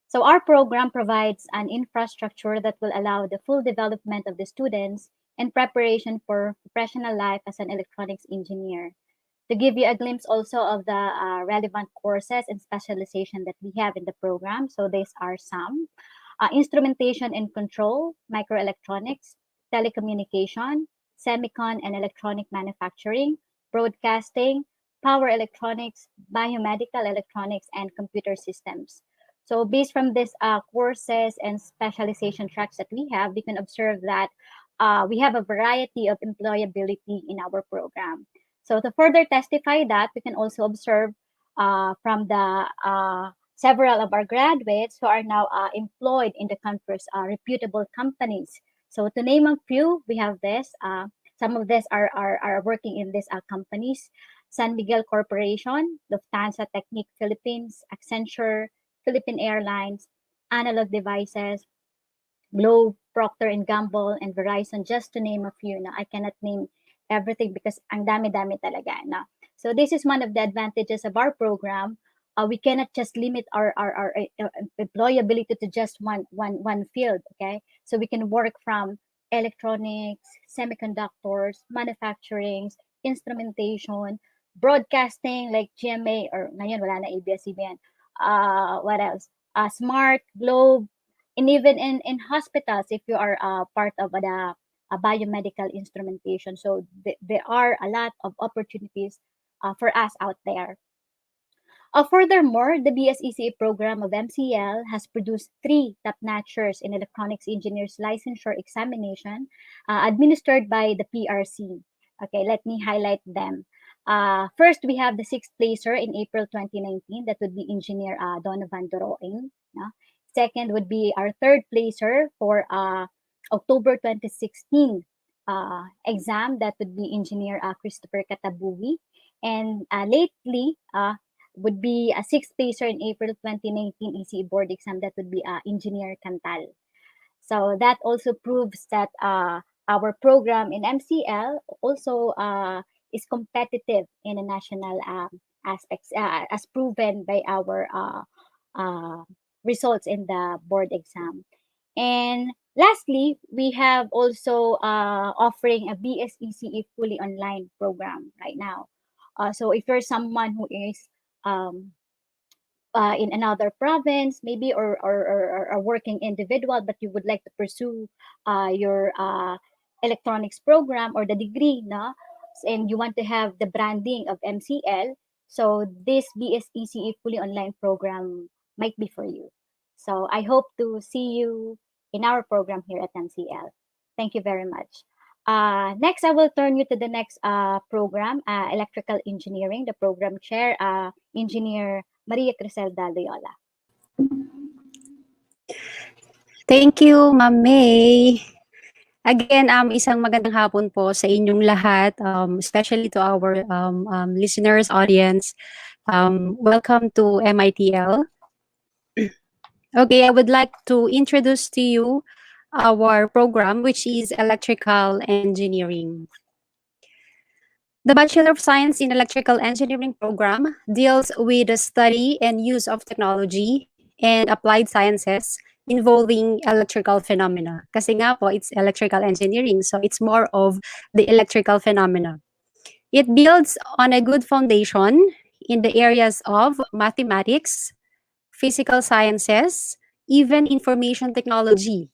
So our program provides an infrastructure that will allow the full development of the students in preparation for professional life as an electronics engineer. To give you a glimpse also of the relevant courses and specialization that we have in the program, so these are some. Instrumentation and control, microelectronics, telecommunication, semicon and electronic manufacturing, broadcasting, power electronics, biomedical electronics, and computer systems. So based from these courses and specialization tracks that we have, we can observe that we have a variety of employability in our program. So to further testify that, we can also observe from the several of our graduates who are now employed in the country's reputable companies. So to name a few, we have this. Some of these are working in these companies. San Miguel Corporation, Lufthansa Technic Philippines, Accenture, Philippine Airlines, Analog Devices, Globe, Procter & Gamble, and Verizon, just to name a few. Now, I cannot name everything because ang dami-dami talaga. No? So this is one of the advantages of our program. We cannot just limit our employability to just one field, okay? So we can work from electronics, semiconductors, manufacturing, instrumentation, broadcasting like GMA, or ngayon wala na ABS-CBN. What else? Smart, Globe, and even in hospitals, if you are part of the biomedical instrumentation. So there are a lot of opportunities for us out there. Furthermore, the BSECA program of MCL has produced 3 top-notchers in electronics engineers licensure examination administered by the PRC. Okay, let me highlight them. First, we have the 6th placer in April 2019. That would be Engineer Donovan Doroin. Second would be our 3rd placer for October 2016 exam. That would be Engineer Christopher Katabuwi. And lately, would be a 6th placer in April 2019 ECE board exam. That would be Engineer Cantal. So that also proves that our program in MCL also is competitive in the national aspects, as proven by our results in the board exam. And lastly, we have also offering a BSECE fully online program right now. So if you're someone who is in another province, maybe, or a working individual, but you would like to pursue your electronics program or the degree, no? And you want to have the branding of MCL, so this BSECE fully online program might be for you. So I hope to see you in our program here at MCL. Thank you very much. Next, I will turn you to the next program, Electrical Engineering. The program chair, Engineer Maria Criselda Loyola. Thank you, Ma'am May. Again, isang magandang hapon po sa inyong lahat, especially to our listeners, audience. Welcome to MITL. Okay, I would like to introduce to you our program, which is Electrical Engineering. The Bachelor of Science in Electrical Engineering program deals with the study and use of technology and applied sciences involving electrical phenomena. Kasi nga po, it's electrical engineering, so it's more of the electrical phenomena. It builds on a good foundation in the areas of mathematics, physical sciences, even information technology,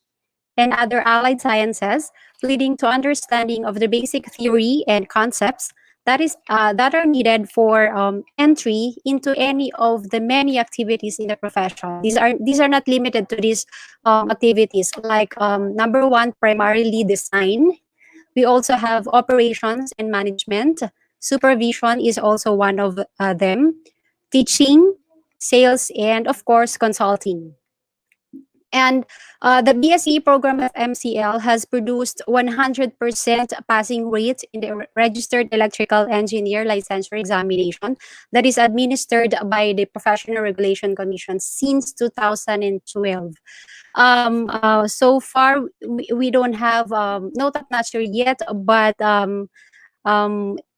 and other allied sciences, leading to understanding of the basic theory and concepts that are needed for entry into any of the many activities in the profession. These are not limited to these activities. Like number 1, primarily design. We also have operations and management. Supervision is also one of them. Teaching, sales, and of course, consulting. And the BSE program of MCL has produced 100% passing rate in the registered electrical engineer licensure examination that is administered by the Professional Regulation Commission since 2012. So far, we don't have no top notcher yet, but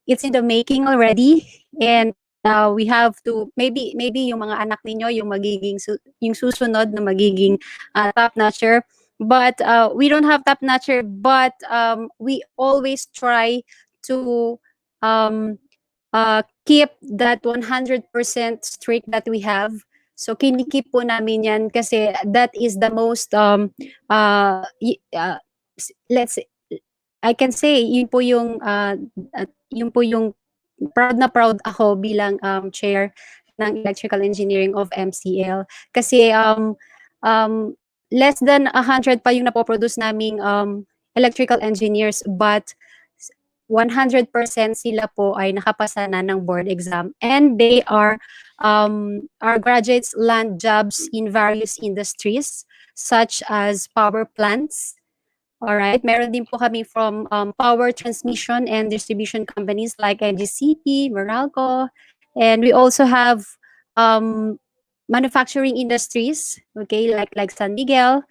it's in the making already, and we have to maybe yung mga anak ninyo yung magiging yung susunod na magiging top notcher, but we don't have top notcher, but we always try to keep that 100% strict that we have. So kinikip po namin yan kasi that is the most let's say, I can say yun po yung proud na proud ako bilang chair ng Electrical Engineering of MCL kasi less than 100 pa yung napoproduce naming electrical engineers, but 100% sila po ay nakapasa na ng board exam, and they are our graduates land jobs in various industries such as power plants. All right, meron din po kami from power transmission and distribution companies like NGCP, Meralco, and we also have manufacturing industries, okay, like San Miguel,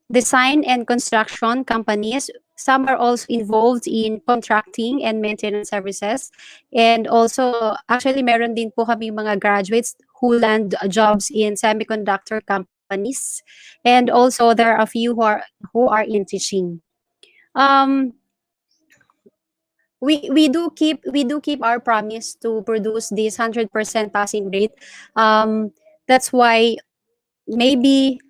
design and construction companies. Some are also involved in contracting and maintenance services. And also, actually, meron din po kami mga graduates who land jobs in semiconductor companies. And also, there are a few who are in teaching. We do keep our promise to produce this 100% passing rate. That's why maybe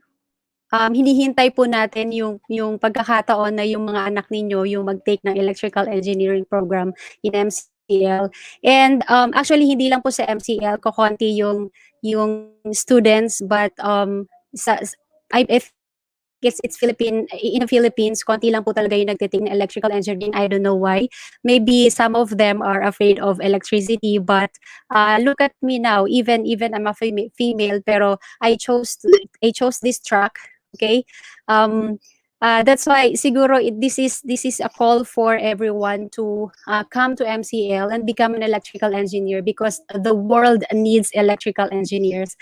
hinihintay po natin yung pagkakataon na yung mga anak ninyo yung mag-take ng electrical engineering program in MCL. And actually hindi lang po sa MCL kokonti yung students, but I it's Philippine in the Philippines, konti lang po talaga yung nagtiting ng electrical engineering. I don't know why. Maybe some of them are afraid of electricity, but look at me now. Even I'm a female, pero I chose this track. Okay, that's why siguro this is a call for everyone to come to MCL and become an electrical engineer, because the world needs electrical engineers.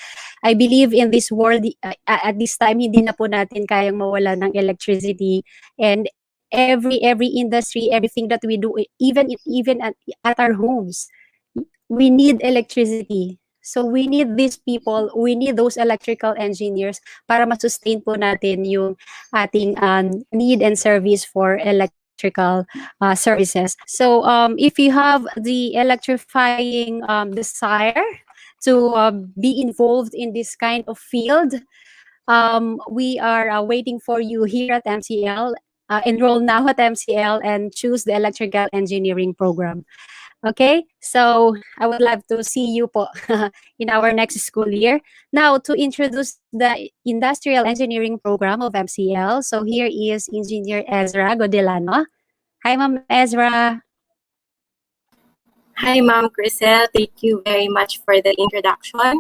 I believe in this world, at this time, hindi na po natin kayang mawala ng electricity, and every industry, everything that we do, even at our homes, we need electricity. So we need these people, we need those electrical engineers para ma-sustain po natin yung ating need and service for electrical services. So if you have the electrifying desire to be involved in this kind of field, we are waiting for you here at MCL. Enroll now at MCL and choose the electrical engineering program. Okay, so I would love to see you po in our next school year. Now, to introduce the industrial engineering program of MCL, so here is Engineer Ezra Godelano. Hi, Ma'am Ezra. Hi, Ma'am Crisel. Thank you very much for the introduction.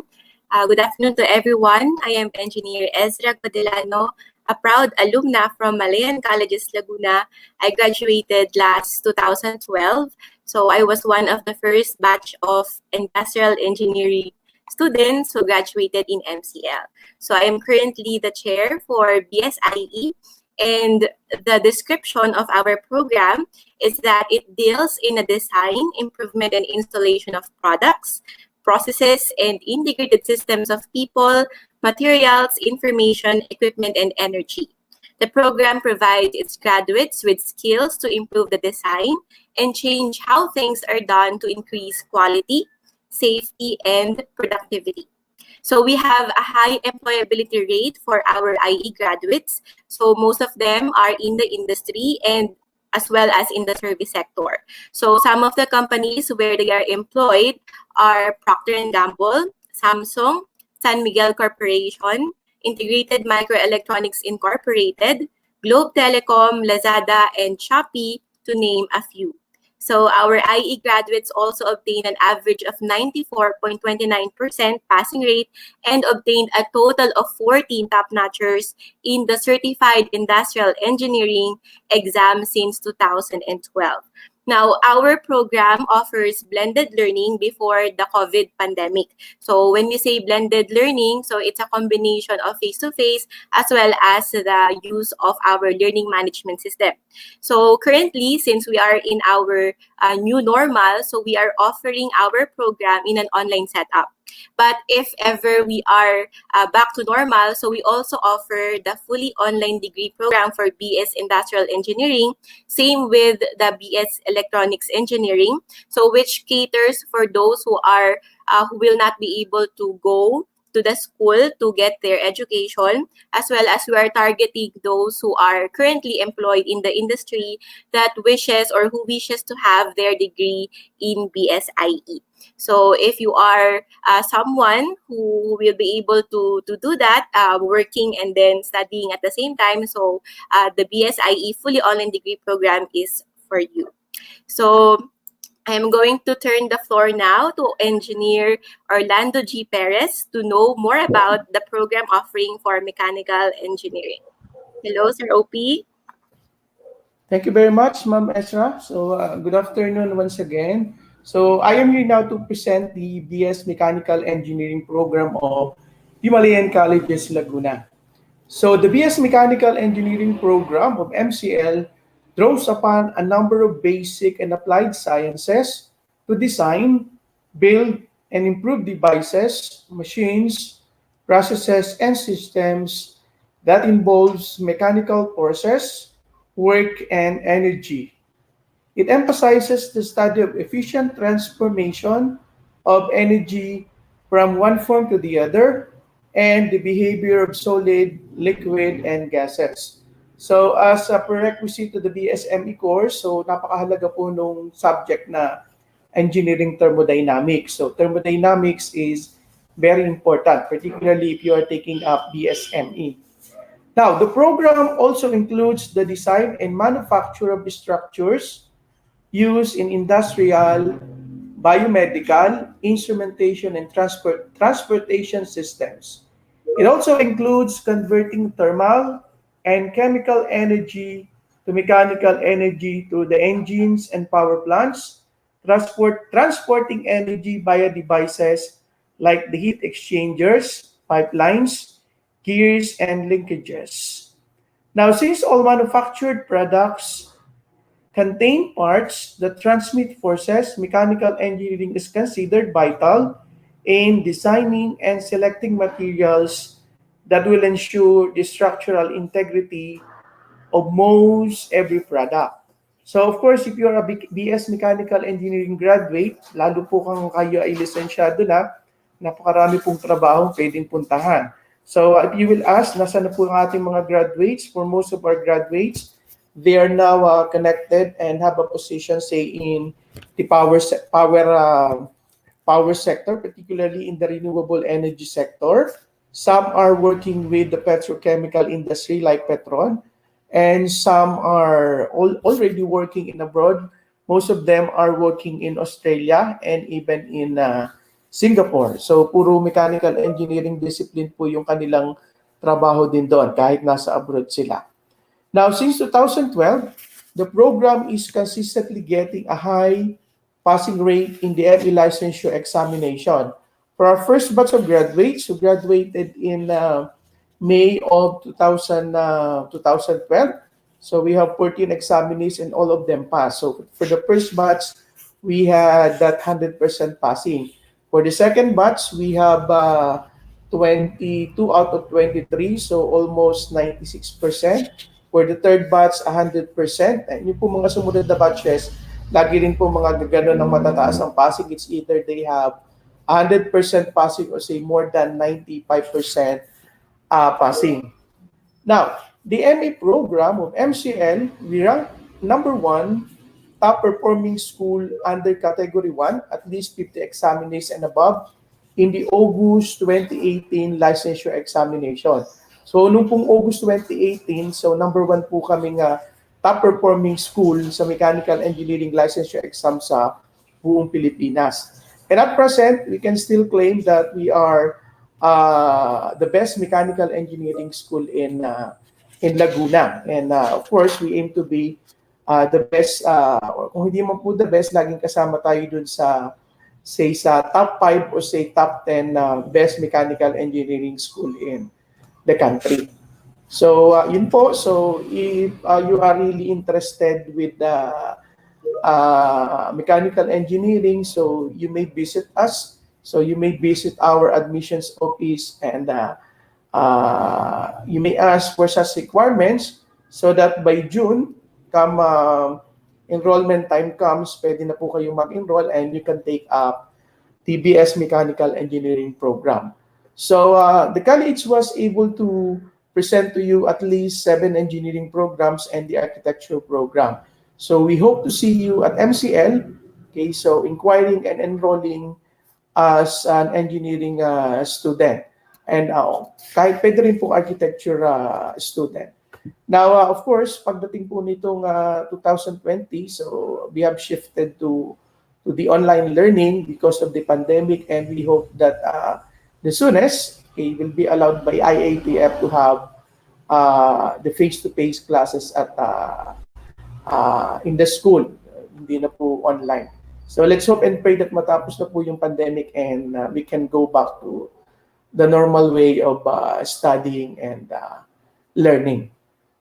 Good afternoon to everyone. I am Engineer Ezra Godelano, a proud alumna from Malayan Colleges, Laguna. I graduated last 2012. So I was one of the first batch of industrial engineering students who graduated in MCL. So I am currently the chair for BSIE, and the description of our program is that it deals in the design, improvement, and installation of products, processes, and integrated systems of people, materials, information, equipment, and energy. The program provides its graduates with skills to improve the design and change how things are done to increase quality, safety, and productivity. So we have a high employability rate for our IE graduates. So most of them are in the industry and as well as in the service sector. So some of the companies where they are employed are Procter & Gamble, Samsung, San Miguel Corporation, Integrated Microelectronics Incorporated, Globe Telecom, Lazada, and Shopee, to name a few. So our IE graduates also obtained an average of 94.29% passing rate and obtained a total of 14 top-notchers in the Certified Industrial Engineering exam since 2012. Now, our program offers blended learning before the COVID pandemic. So when we say blended learning, so it's a combination of face-to-face as well as the use of our learning management system. So currently, since we are in our new normal, so we are offering our program in an online setup. But if ever we are back to normal, so we also offer the fully online degree program for BS Industrial Engineering, same with the BS Electronics Engineering, so which caters for those who are who will not be able to go to the school to get their education, as well as we are targeting those who are currently employed in the industry that wishes or who wishes to have their degree in BSIE. So if you are someone who will be able to do that, working and then studying at the same time, so the BSIE fully online degree program is for you. So I'm going to turn the floor now to Engineer Orlando G. Perez to know more about the program offering for mechanical engineering. Hello, Sir OP. Thank you very much, Ma'am Ezra. So good afternoon once again. So I am here now to present the BS Mechanical Engineering program of Himalayan Colleges, Laguna. So the BS Mechanical Engineering program of MCL draws upon a number of basic and applied sciences to design, build, and improve devices, machines, processes, and systems that involves mechanical process, work, and energy. It emphasizes the study of efficient transformation of energy from one form to the other, and the behavior of solid, liquid, and gases. So as a prerequisite to the BSME course, so napakahalaga po nung subject na engineering thermodynamics. So thermodynamics is very important, particularly if you are taking up BSME. Now, the program also includes the design and manufacture of structures used in industrial, biomedical, instrumentation, and transportation systems. It also includes converting thermal and chemical energy to mechanical energy through the engines and power plants, transporting energy via devices like the heat exchangers, pipelines, gears, and linkages. Now, since all manufactured products contain parts that transmit forces, mechanical engineering is considered vital in designing and selecting materials that will ensure the structural integrity of most every product. So of course, if you're a BS Mechanical Engineering graduate, lalo po kung kayo ay lisensyado na, napakarami pong trabaho pwedeng puntahan. So if you will ask, nasa na po ang ating mga graduates? For most of our graduates, they are now connected and have a position, say, in the power sector, particularly in the renewable energy sector. Some are working with the petrochemical industry like Petron, and some are already working in abroad. Most of them are working in Australia and even in Singapore. So puro mechanical engineering discipline po yung kanilang trabaho din doon kahit nasa abroad sila. Now, since 2012, the program is consistently getting a high passing rate in the ME licensure examination. For our first batch of graduates who graduated in May of 2012, so we have 14 examinees and all of them passed. So for the first batch, we had that 100% passing. For the second batch, we have 22 out of 23, so almost 96%. For the third batch, 100%. And yung po mga sumunod na batches, lagi rin po mga gano'n ng matataas ang passing. It's either they have 100% passing or say more than 95% passing. Now, the MA program of MCL, we rank number 1 top performing school under category 1, at least 50 examinees and above, in the August 2018 licensure examination. So, nung pong August 2018, so number 1 po kaming top performing school sa mechanical engineering licensure exam sa buong Pilipinas. And at present, we can still claim that we are the best mechanical engineering school in Laguna. And of course, we aim to be the best, or kung hindi man po the best, laging kasama tayo dun sa, say, sa top 5 or say top 10 best mechanical engineering school in the country. So, yun po. So, if you are really interested with mechanical engineering, so you may visit us. So, you may visit our admissions office and you may ask for such requirements so that by June, come enrollment time comes, pwede na po kayong mag-enroll and you can take up TBS Mechanical Engineering Program. So the college was able to present to you at least 7 engineering programs and the architecture program. So we hope to see you at MCL. Okay, so inquiring and enrolling as an engineering student. And kahit pwede rin po architecture student. Now, of course, pagdating po nitong 2020, so we have shifted to the online learning because of the pandemic, and we hope that the soonest, okay, will be allowed by IATF to have the face-to-face classes at in the school, hindi na po online. So let's hope and pray that matapos na po yung pandemic and we can go back to the normal way of studying and learning.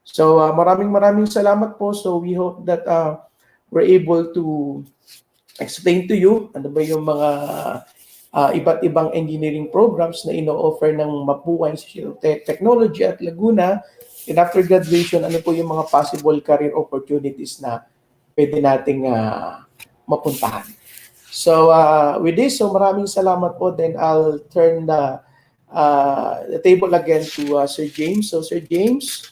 So maraming salamat po. So we hope that we're able to explain to you ano ba yung mga iba't ibang engineering programs na ino-offer ng Mapuwa Institute of Technology at Laguna. And after graduation, ano po yung mga possible career opportunities na pwede nating mapuntahan. So with this, so maraming salamat po. Then I'll turn the the table again to Sir James. So Sir James.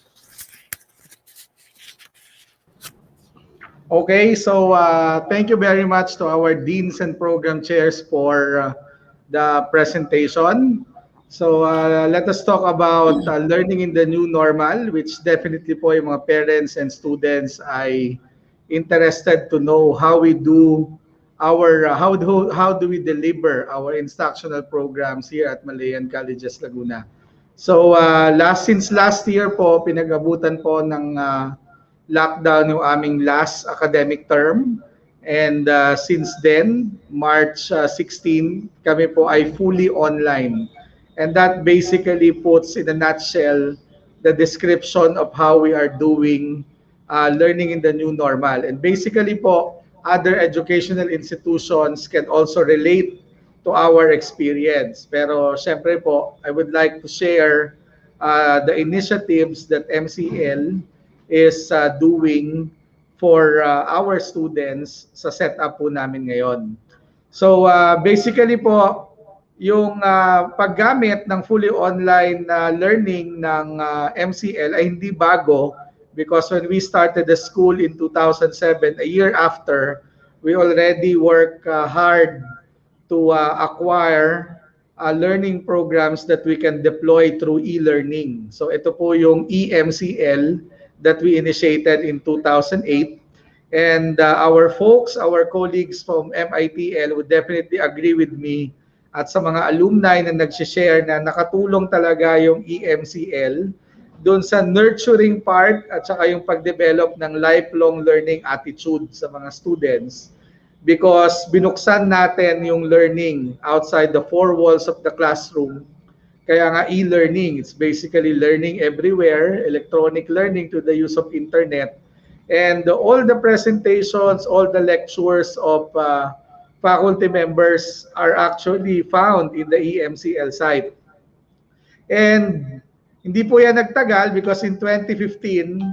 Okay, so thank you very much to our deans and program chairs for the presentation. So let us talk about learning in the new normal, which definitely po yung mga parents and students ay interested to know how we do our how do we deliver our instructional programs here at Malayan Colleges Laguna. So since last year po pinag-abutan po ng lockdown yung aming last academic term. And since then, March 16, kami po ay fully online. And that basically puts in a nutshell the description of how we are doing learning in the new normal. And basically po, other educational institutions can also relate to our experience. Pero syempre po, I would like to share the initiatives that MCL is doing for our students sa setup po namin ngayon. So basically po, yung paggamit ng fully online learning ng MCL ay hindi bago because when we started the school in 2007, a year after, we already work hard to acquire learning programs that we can deploy through e-learning. So ito po yung EMCL that we initiated in 2008. And our folks, our colleagues from MITL would definitely agree with me at sa mga alumni na nag-share na nakatulong talaga yung EMCL doon sa nurturing part at saka yung pag-develop ng lifelong learning attitude sa mga students because binuksan natin yung learning outside the four walls of the classroom. Kaya nga e-learning, it's basically learning everywhere, electronic learning to the use of internet. And all the presentations, all the lectures of faculty members are actually found in the EMCL site. And hindi po yan nagtagal because in 2015,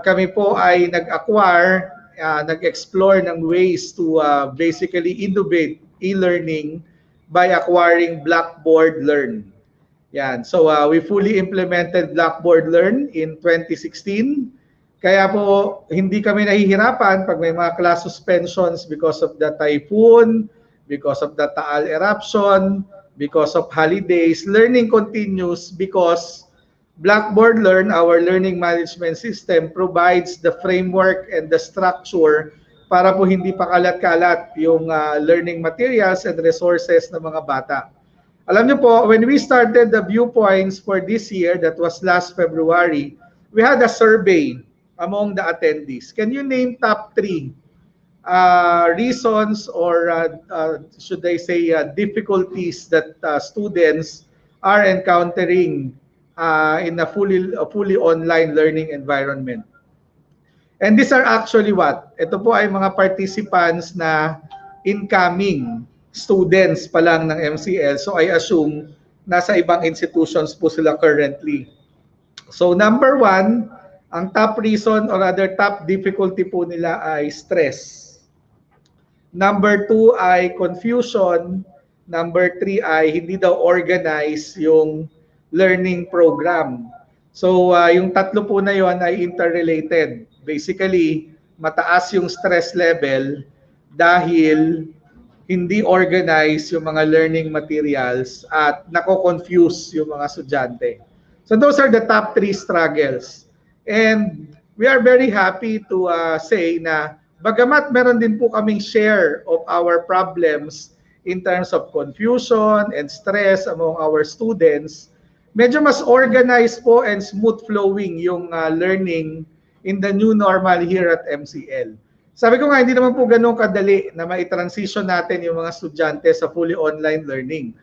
kami po ay nag-acquire, nag-explore ng ways to basically innovate e-learning by acquiring Blackboard Learn. Yan. So we fully implemented Blackboard Learn in 2016. Kaya po hindi kami nahihirapan pag may mga class suspensions because of the typhoon, because of the Taal eruption, because of holidays. Learning continues because Blackboard Learn, our learning management system, provides the framework and the structure para po hindi pakalat-kalat yung learning materials and resources ng mga bata. Alam niyo po, when we started the Viewpoints for this year, that was last February, we had a survey among the attendees. Can you name top 3 reasons or should I say difficulties that students are encountering in a fully online learning environment? And these are actually what? Ito po ay mga participants na incoming students pa lang ng MCL. So I assume nasa ibang institutions po sila currently. So number 1, ang top reason or rather top difficulty po nila ay stress. Number 2 ay confusion. Number 3 ay hindi daw organize yung learning program. So yung tatlo po na yon ay interrelated. Basically, mataas yung stress level dahil hindi organize yung mga learning materials at nako-confuse yung mga estudyante. So those are the top 3 struggles. And we are very happy to say na bagamat meron din po kaming share of our problems in terms of confusion and stress among our students, medyo mas organized po and smooth flowing yung learning in the new normal here at MCL. Sabi ko nga, hindi naman po ganun kadali na mai-transition natin yung mga estudyante sa fully online learning.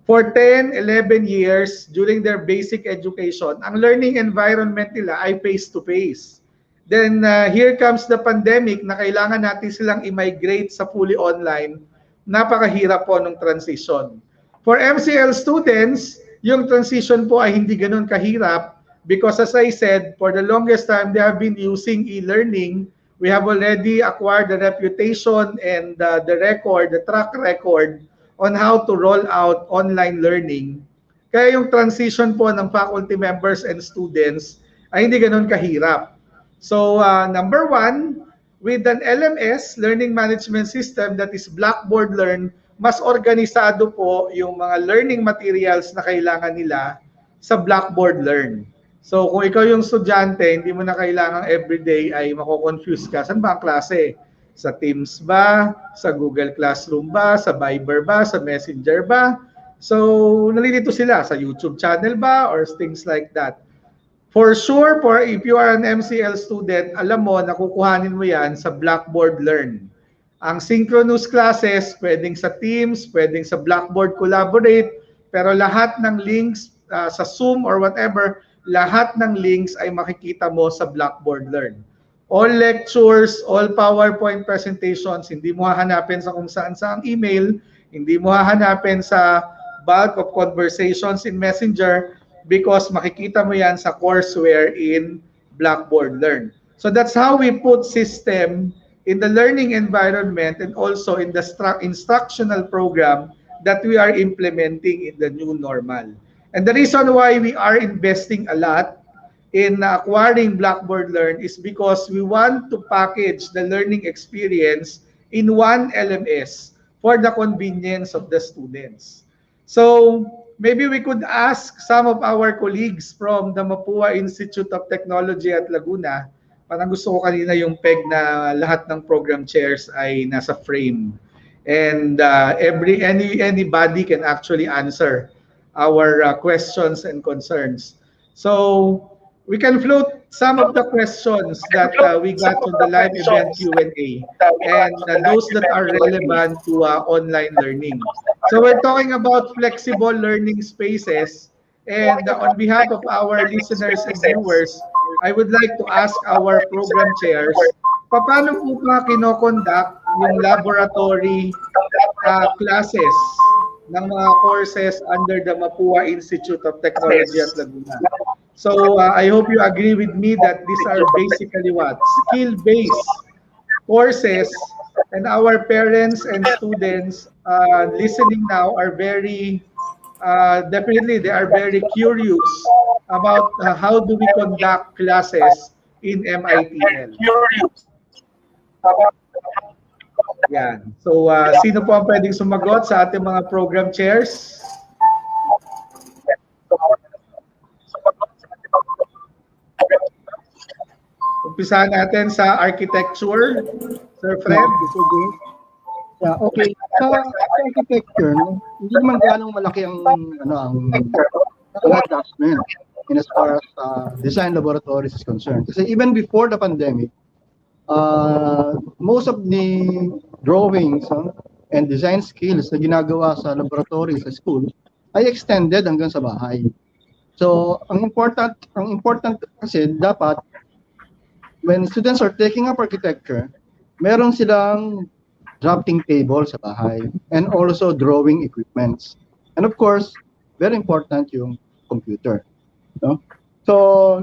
For 10, 11 years, during their basic education, ang learning environment nila ay face-to-face. Then here comes the pandemic na kailangan natin silang i-migrate sa fully online. Napakahirap po ng transition. For MCL students, yung transition po ay hindi ganun kahirap because as I said, for the longest time, they have been using e-learning. We have already acquired the reputation and the record, the track record on how to roll out online learning. Kaya yung transition po ng faculty members and students ay hindi ganun kahirap. So number one, with an LMS, Learning Management System, that is Blackboard Learn, mas organisado po yung mga learning materials na kailangan nila sa Blackboard Learn. So kung ikaw yung estudyante, hindi mo na kailangan everyday ay mako-confuse ka. Saan ba ang klase? Sa Teams ba? Sa Google Classroom ba? Sa Viber ba? Sa Messenger ba? So nalilito sila sa YouTube channel ba? Or things like that. For sure, if you are an MCL student, alam mo, nakukuhanin mo yan sa Blackboard Learn. Ang synchronous classes, pwedeng sa Teams, pwedeng sa Blackboard Collaborate, pero lahat ng links sa Zoom or whatever, lahat ng links ay makikita mo sa Blackboard Learn. All lectures, all PowerPoint presentations, hindi mo hahanapin sa kung saan sa email, hindi mo hahanapin sa bulk of conversations in Messenger, because makikita mo yan sa courseware in Blackboard Learn. So that's how we put system in the learning environment and also in the instructional program that we are implementing in the new normal. And the reason why we are investing a lot in acquiring Blackboard Learn is because we want to package the learning experience in one LMS for the convenience of the students. So maybe we could ask some of our colleagues from the Mapua Institute of Technology at Laguna. Parang gusto ko kanina yung peg na lahat ng program chairs ay nasa frame. And anybody can actually answer our questions and concerns. So we can float some of the questions that we got on the live event Q&A and those that are relevant to online learning. So we're talking about flexible learning spaces, and on behalf of our listeners and viewers, I would like to ask our program chairs, paano po ba kinoconduct yung laboratory classes ng mga courses under the Mapua Institute of Technology at Laguna? So I hope you agree with me that these are basically what? Skill-based courses, and our parents and students listening now are very, definitely they are very curious about how do we conduct classes in MITL. Yan. So sino po ang pwedeng sumagot sa ating mga program chairs? Umpisahan natin sa architecture. Sir Fred. Yeah, okay. Sa architecture, no, hindi naman ganong malaki ang adjustment in as far as design laboratories is concerned. Kasi even before the pandemic, most of the drawings and design skills na ginagawa sa laboratory sa school ay extended hanggang sa bahay. So, ang important kasi dapat when students are taking up architecture, meron silang drafting table sa bahay and also drawing equipments. And of course, very important yung computer. No? So,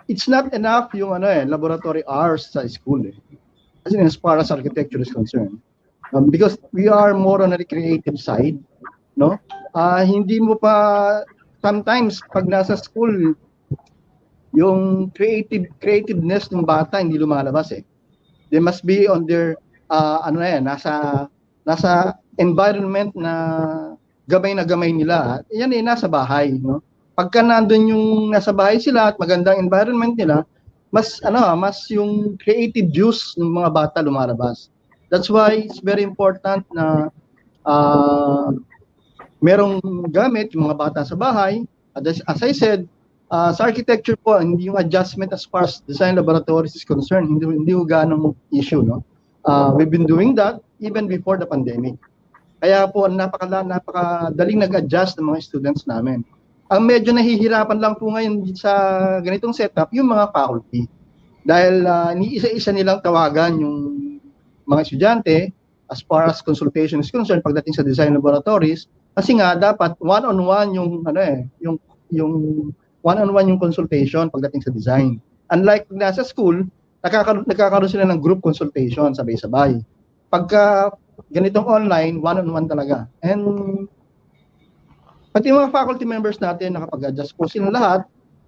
it's not enough yung laboratory hours sa school. As far as architecture is concerned. Because we are more on the creative side. No? Hindi mo pa, sometimes pag nasa school, yung creativeness ng bata hindi lumalabas eh. They must be on their nasa environment na gamay nila. Yan eh nasa bahay, no? Pagka nandoon yung nasa bahay sila at magandang environment nila, mas yung creative juice ng mga bata lumalabas. That's why it's very important na merong gamit yung mga bata sa bahay. As I said, sa architecture po, hindi yung adjustment as far as design laboratories is concerned, hindi yung ganong issue, no? We've been doing that even before the pandemic. Kaya po, napakadaling nag-adjust ng mga students namin. Ang medyo nahihirapan lang po ngayon sa ganitong setup, yung mga faculty. Dahil isa-isa nilang tawagan yung mga estudyante as far as consultation is concerned pagdating sa design laboratories, kasi nga dapat one-on-one yung one-on-one yung consultation pagdating sa design. Unlike nasa school, nagkakaroon sila ng group consultation sabay-sabay. Pagka ganitong online, one-on-one talaga. And pati mga faculty members natin, nakapag-adjust po silang lahat.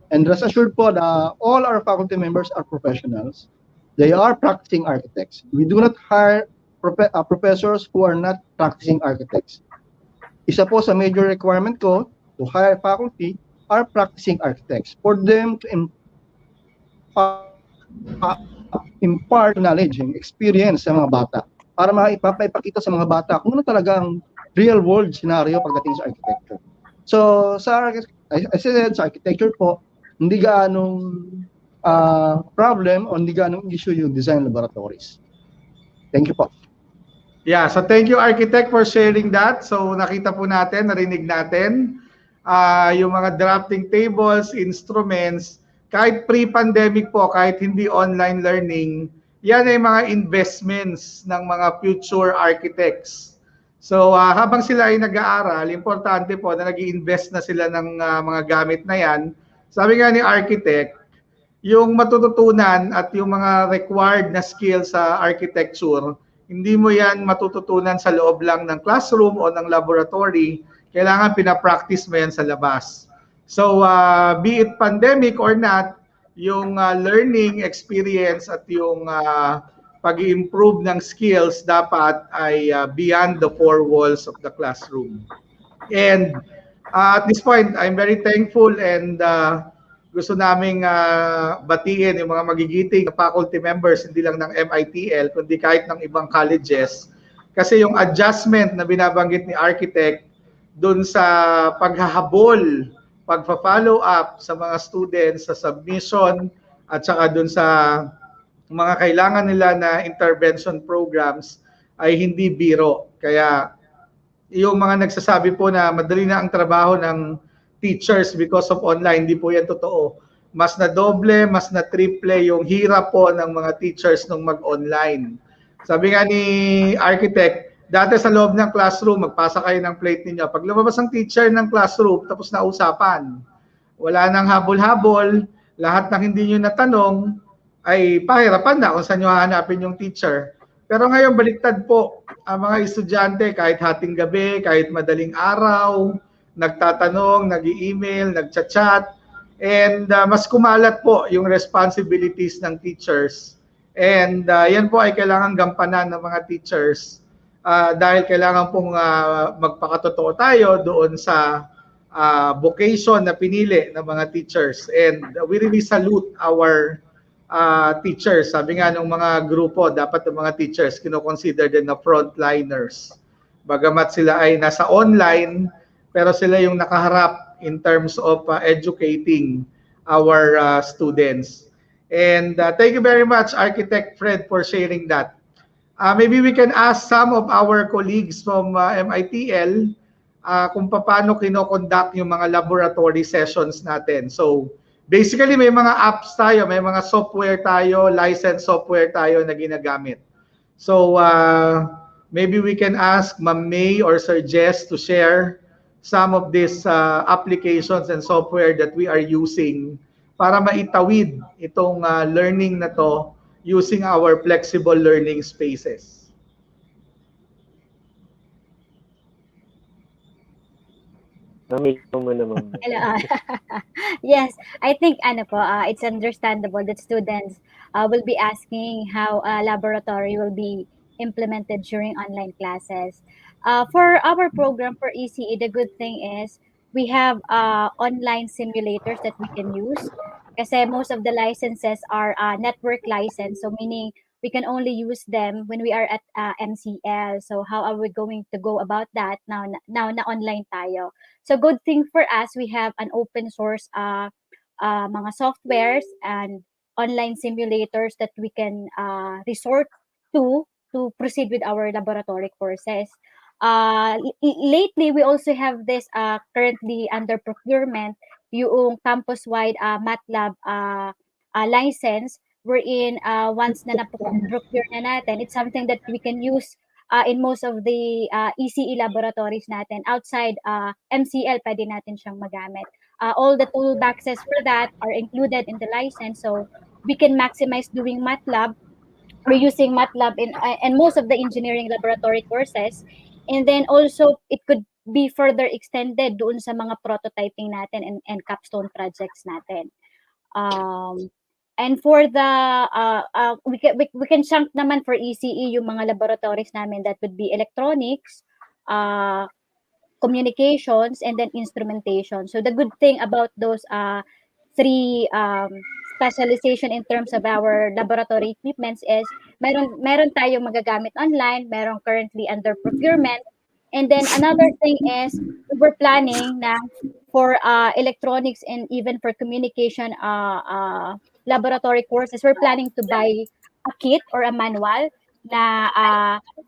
And rest assured po na all our faculty members are professionals. They are practicing architects. We do not hire professors who are not practicing architects. Isa po sa major requirement ko to hire faculty are practicing architects for them to impart knowledge and experience sa mga bata para maipapakita sa mga bata kung ano talagang real world scenario pagdating sa architecture. So sa as I said, sa architecture po, hindi gaanong problem o hindi gaanong issue yung design laboratories. Thank you po. Yeah, so thank you Architect for sharing that. So nakita po natin, narinig natin yung mga drafting tables, instruments, kahit pre-pandemic po, kahit hindi online learning, yan ay mga investments ng mga future architects. So habang sila ay nag-aaral, importante po na nag-i-invest na sila ng mga gamit na yan. Sabi nga ni architect, yung matututunan at yung mga required na skills sa architecture, hindi mo yan matututunan sa loob lang ng classroom o ng laboratory. Kailangan pinapractice mo yan sa labas. So, be it pandemic or not, yung learning experience at yung pag-improve ng skills dapat ay beyond the four walls of the classroom. And at this point, I'm very thankful and gusto naming batiin yung mga magigiting faculty members, hindi lang ng MITL, kundi kahit ng ibang colleges. Kasi yung adjustment na binabanggit ni Architect dun sa paghahabol, pagpa-follow up sa mga students sa submission at saka dun sa mga kailangan nila na intervention programs ay hindi biro. Kaya yung mga nagsasabi po na madali na ang trabaho ng teachers because of online, hindi po yan totoo. Mas na doble, mas na triple yung hirap po ng mga teachers nung mag-online. Sabi nga ni Architect, dati sa loob ng classroom, magpasa kayo ng plate ninyo. Pag lumabas ang teacher ng classroom, tapos na usapan. Wala nang habol-habol, lahat ng hindi nyo natanong, ay pahirapan na kung saan nyo hahanapin yung teacher. Pero ngayon, baliktad po. Ang mga estudyante, kahit hating gabi, kahit madaling araw, nagtatanong, nag-i-email, nagchat-chat, and mas kumalat po yung responsibilities ng teachers. And yan po ay kailangan gampanan ng mga teachers dahil kailangan pong magpakatotoo tayo doon sa vocation na pinili ng mga teachers. And we really salute our teachers. Sabi nga ng mga grupo, dapat ng mga teachers kino-consider din na frontliners. Bagamat sila ay nasa online, pero sila yung nakaharap in terms of educating our students. And thank you very much, Architect Fred, for sharing that. Maybe we can ask some of our colleagues from MITL kung paano kino-conduct yung mga laboratory sessions natin. So, basically, may mga apps tayo, may mga software tayo, licensed software tayo na ginagamit. So, maybe we can ask Ma'am May or Sir Jess to share some of these applications and software that we are using para maitawid itong learning na to using our flexible learning spaces. Hello. Yes, I think it's understandable that students will be asking how a laboratory will be implemented during online classes. For our program for ECE, the good thing is we have online simulators that we can use. Kasi most of the licenses are network license, so meaning we can only use them when we are at MCL. So how are we going to go about that now na online tayo? So good thing for us, we have an open source mga softwares and online simulators that we can resort to proceed with our laboratory courses. Lately, we also have this currently under procurement, yung campus-wide MATLAB license, wherein once na na-procure na natin, it's something that we can use in most of the ECE laboratories natin. Outside MCL, pwede natin siyang magamit. All the toolboxes for that are included in the license, so we can maximize doing MATLAB we're using MATLAB and most of the engineering laboratory courses. And then also, it could be further extended doon sa mga prototyping natin and capstone projects natin. And for the, we can chunk naman for ECE yung mga laboratories namin that would be electronics, communications, and then instrumentation. So the good thing about those three specialization in terms of our laboratory equipments is meron tayong magagamit online, meron currently under procurement. And then another thing is we're planning na for electronics and even for communication laboratory courses, we're planning to buy a kit or a manual na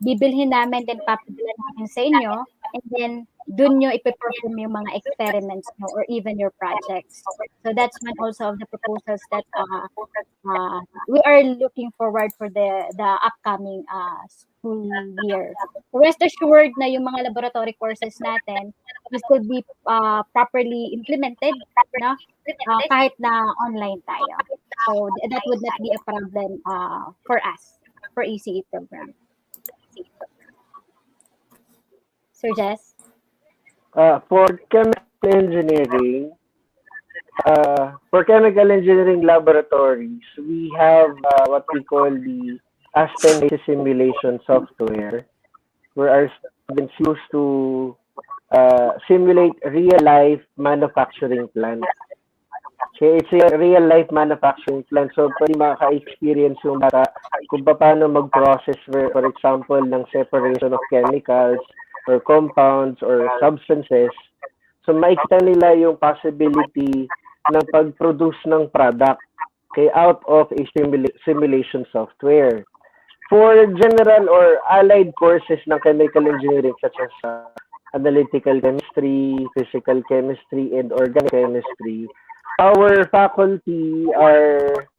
bibilhin namin then papadala namin sa inyo, and then dun nyo ipe-perform yung mga experiments mo or even your projects. So that's one also of the proposals that we are looking forward for the upcoming school year. Rest assured na yung mga laboratory courses natin will be properly implemented, no? Kahit na online tayo. So that would not be a problem for us, for ECE program. Sir Jess? For chemical engineering, laboratories, we have what we call the Aspen simulation software, where our students used to simulate real-life manufacturing plants. Okay, it's a real-life manufacturing plant, so pwede maka-experience yung bata kung paano mag-process, for example, ng separation of chemicals, or compounds or substances. So makikita nila yung possibility ng pag-produce ng product, okay, out of a simulation software. For general or allied courses ng chemical engineering such as analytical chemistry, physical chemistry, and organic chemistry, our faculty are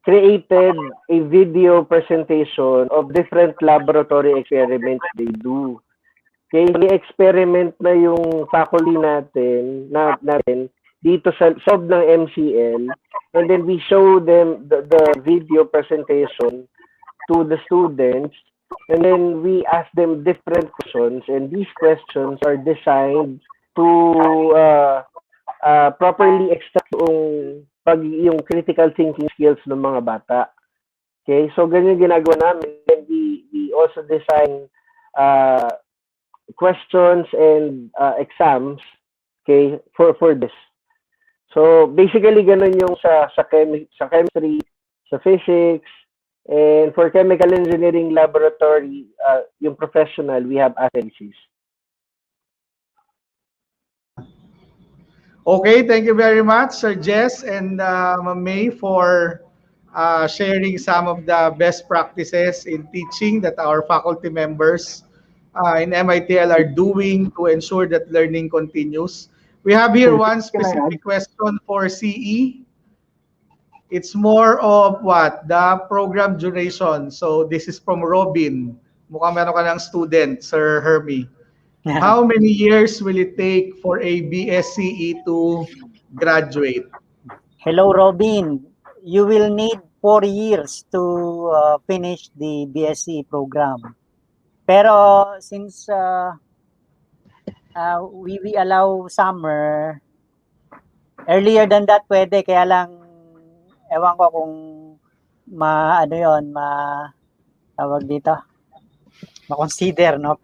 created a video presentation of different laboratory experiments they do. Okay, experiment na yung faculty natin dito sa loob ng MCL, and then we show them the video presentation to the students, and then we ask them different questions, and these questions are designed to properly extract yung critical thinking skills ng mga bata. Okay, so ganyan ginagawa namin. And we also design questions and exams, okay, for this. So basically ganun yung sa chemistry, sa physics, and for chemical engineering laboratory, yung professional, we have analysis. Okay, thank you very much, Sir Jess and Ma'am May, for sharing some of the best practices in teaching that our faculty members in MITL are doing to ensure that learning continues. We have here one specific question for CE. It's more of what? The program duration. So this is from Robin. Mukhang meron ka ng student, Sir Hermie. How many years will it take for a BSCE to graduate? Hello, Robin. You will need 4 years to finish the BSc program. Pero since we allow summer, earlier than that pwede, kaya lang ewan ko kung tawag dito, ma-consider, no?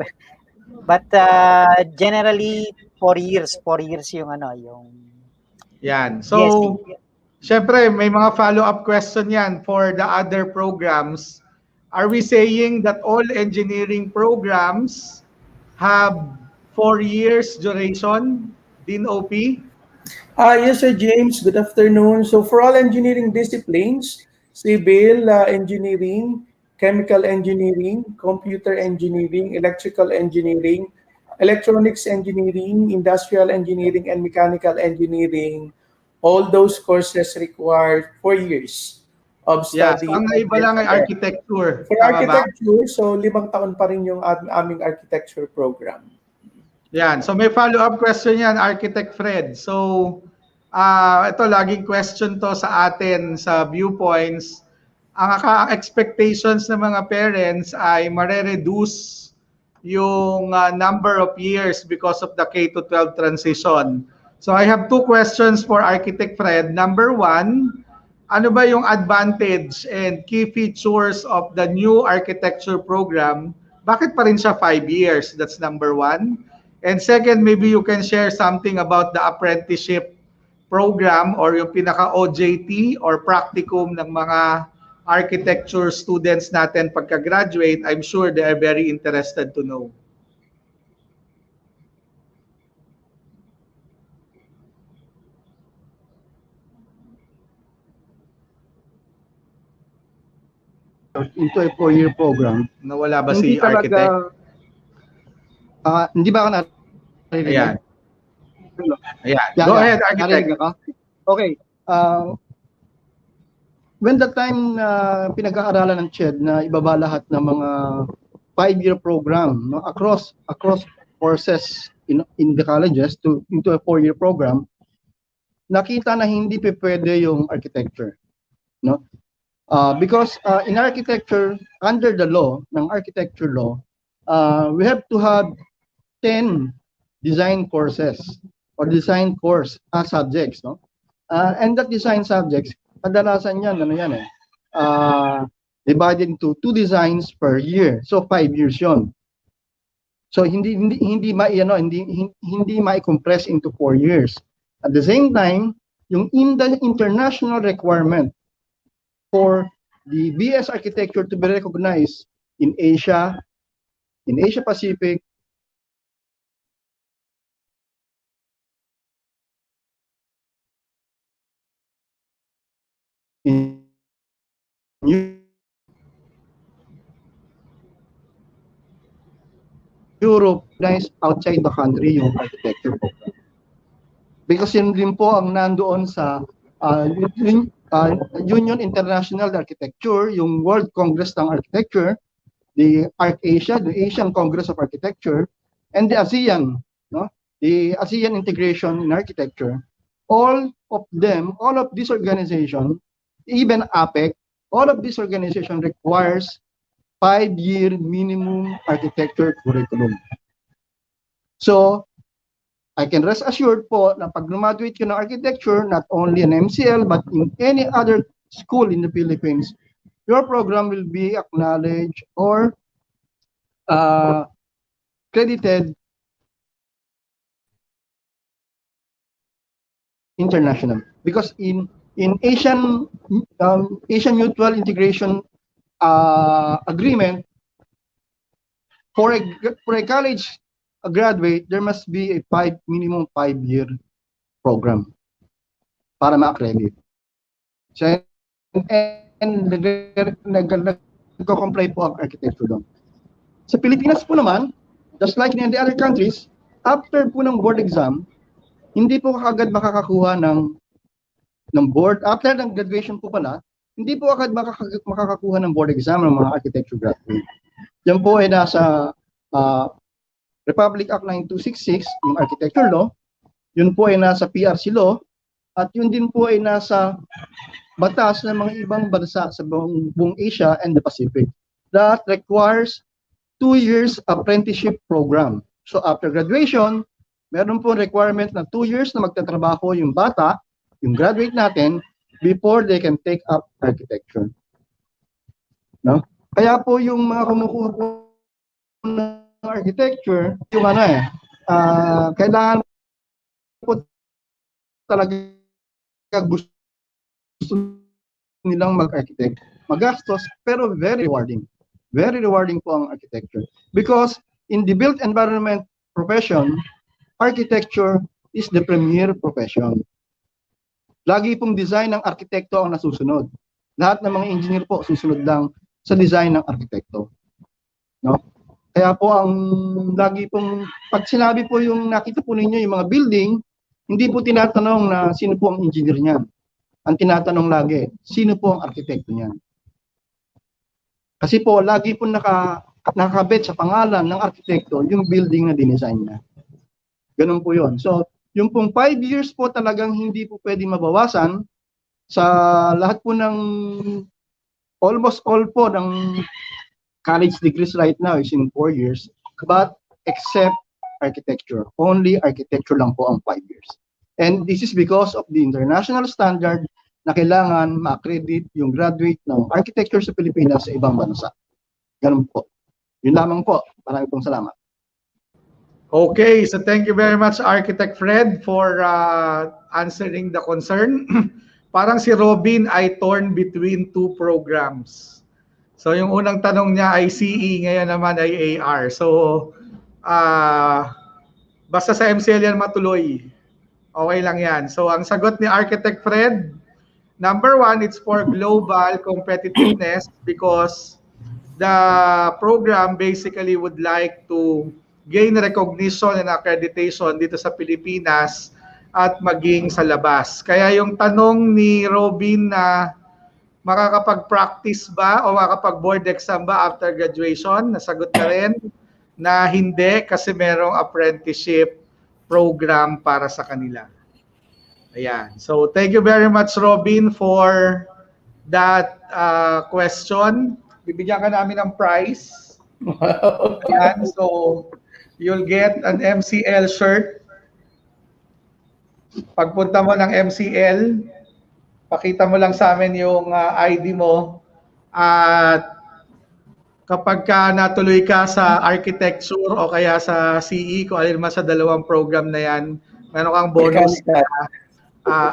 But generally 4 years yung yan. So syempre may mga follow-up question yan for the other programs. Are we saying that all engineering programs have 4 years duration, Dean OP? Yes, Sir James. Good afternoon. So for all engineering disciplines, civil engineering, chemical engineering, computer engineering, electrical engineering, electronics engineering, industrial engineering, and mechanical engineering, all those courses require 4 years of study. So ang iba lang ay architecture. For architecture, so 5 taon pa rin yung aming architecture program. Yan. So may follow-up question yan, Architect Fred. So ito laging question to sa atin sa Viewpoints. ang expectations ng mga parents ay mare-reduce yung number of years because of the K-12 transition. So I have two questions for Architect Fred. Number one, ano ba yung advantage and key features of the new architecture program? Bakit pa rin siya 5 years? That's number one. And second, maybe you can share something about the apprenticeship program or yung pinaka-OJT or practicum ng mga architecture students natin pagka-graduate. I'm sure they are very interested to know. Into a 4-year program. Nawala ba si architect? Hindi ba ako narinig? Ayan. Ayan. Go ahead, architect. Okay. When the time pinag-aaralan ng CHED na ibaba lahat ng mga 5-year program, no, across courses in the colleges into a 4-year program, nakita na hindi pwede yung architecture, no? Because in architecture, under the law, ng architecture law, we have to have 10 design courses or design course subjects, no? And that design subjects, kadalasan yan, divided into 2 designs per year. So 5 years yon. So hindi ma-compress into 4 years. At the same time, yung international requirement for the BS architecture to be recognized in Asia Pacific, in Europe, outside the country yung architecture program. Because yun din po ang nandoon sa Union International Architecture, yung World Congress ng Architecture, the ArcAsia, the Asian Congress of Architecture, and the ASEAN, no? The ASEAN Integration in Architecture. All of these organizations, even APEC, all of these organizations requires 5-year minimum architecture curriculum. So, I can rest assured po na pag graduate ka ng architecture, not only in MCL, but in any other school in the Philippines, your program will be acknowledged or credited international. Because in Asian Mutual Integration Agreement, for a college graduate, there must be a minimum 5-year program para ma-accredit. So, and nag-comply po ang architecture doon. Sa Pilipinas po naman, just like in the other countries, after po ng board exam, hindi po agad makakakuha ng board. After ng graduation po pala, hindi po agad makakakuha ng board exam ng mga architecture graduate. Yan po ay nasa Republic Act 9266, yung architecture law. Yun po ay nasa PRC law. At yun din po ay nasa batas ng mga ibang bansa sa buong Asia and the Pacific that requires 2 years apprenticeship program. So after graduation, meron po requirement na 2 years na magtatrabaho yung bata, yung graduate natin, before they can take up architecture. No? Kaya po yung mga kumukuha po ng architecture, yung kailangan po talaga gusto nilang mag-architect. Magastos, pero very rewarding. Very rewarding po ang architecture. Because in the built environment profession, architecture is the premier profession. Lagi pong design ng arkitekto ang nasusunod. Lahat ng mga engineer po susunod lang sa design ng arkitekto. No? Kaya po ang lagi pong, pag sinabi po yung nakita po ninyo yung mga building, hindi po tinatanong na sino po ang engineer niyan. Ang tinatanong lagi, sino po ang arkitekto niyan. Kasi po, lagi po nakakabit sa pangalan ng arkitekto yung building na dinesign niya. Ganun po yun. So, yung pong 5 years po talagang hindi po pwedeng mabawasan sa lahat po ng almost all po ng college degrees right now is in 4 years, but except architecture. Only architecture lang po ang 5 years. And this is because of the international standard na kailangan ma-accredit yung graduate ng architecture sa Pilipinas sa ibang bansa. Ganun po. Yun lamang po. Maraming pong salamat. Okay, so thank you very much, Architect Fred, for answering the concern. Parang si Robin ay torn between two programs. So yung unang tanong niya ay CE, ngayon naman ay AR. So basta sa MCL yan matuloy. Okay lang yan. So ang sagot ni Architect Fred, number 1, it's for global competitiveness because the program basically would like to gain recognition and accreditation dito sa Pilipinas at maging sa labas. Kaya yung tanong ni Robin na makakapag-practice ba o makakapag-board exam ba after graduation, nasagot na rin na hindi kasi merong apprenticeship program para sa kanila. Ayan. So thank you very much, Robin, for that question. Bibigyan ka namin ng prize. Ayan. So you'll get an MCL shirt. Pagpunta mo ng MCL, pakita mo lang sa amin yung ID mo. At kapag ka natuloy ka sa architecture o kaya sa CE, kung alin man sa dalawang program na yan, meron kang bonus na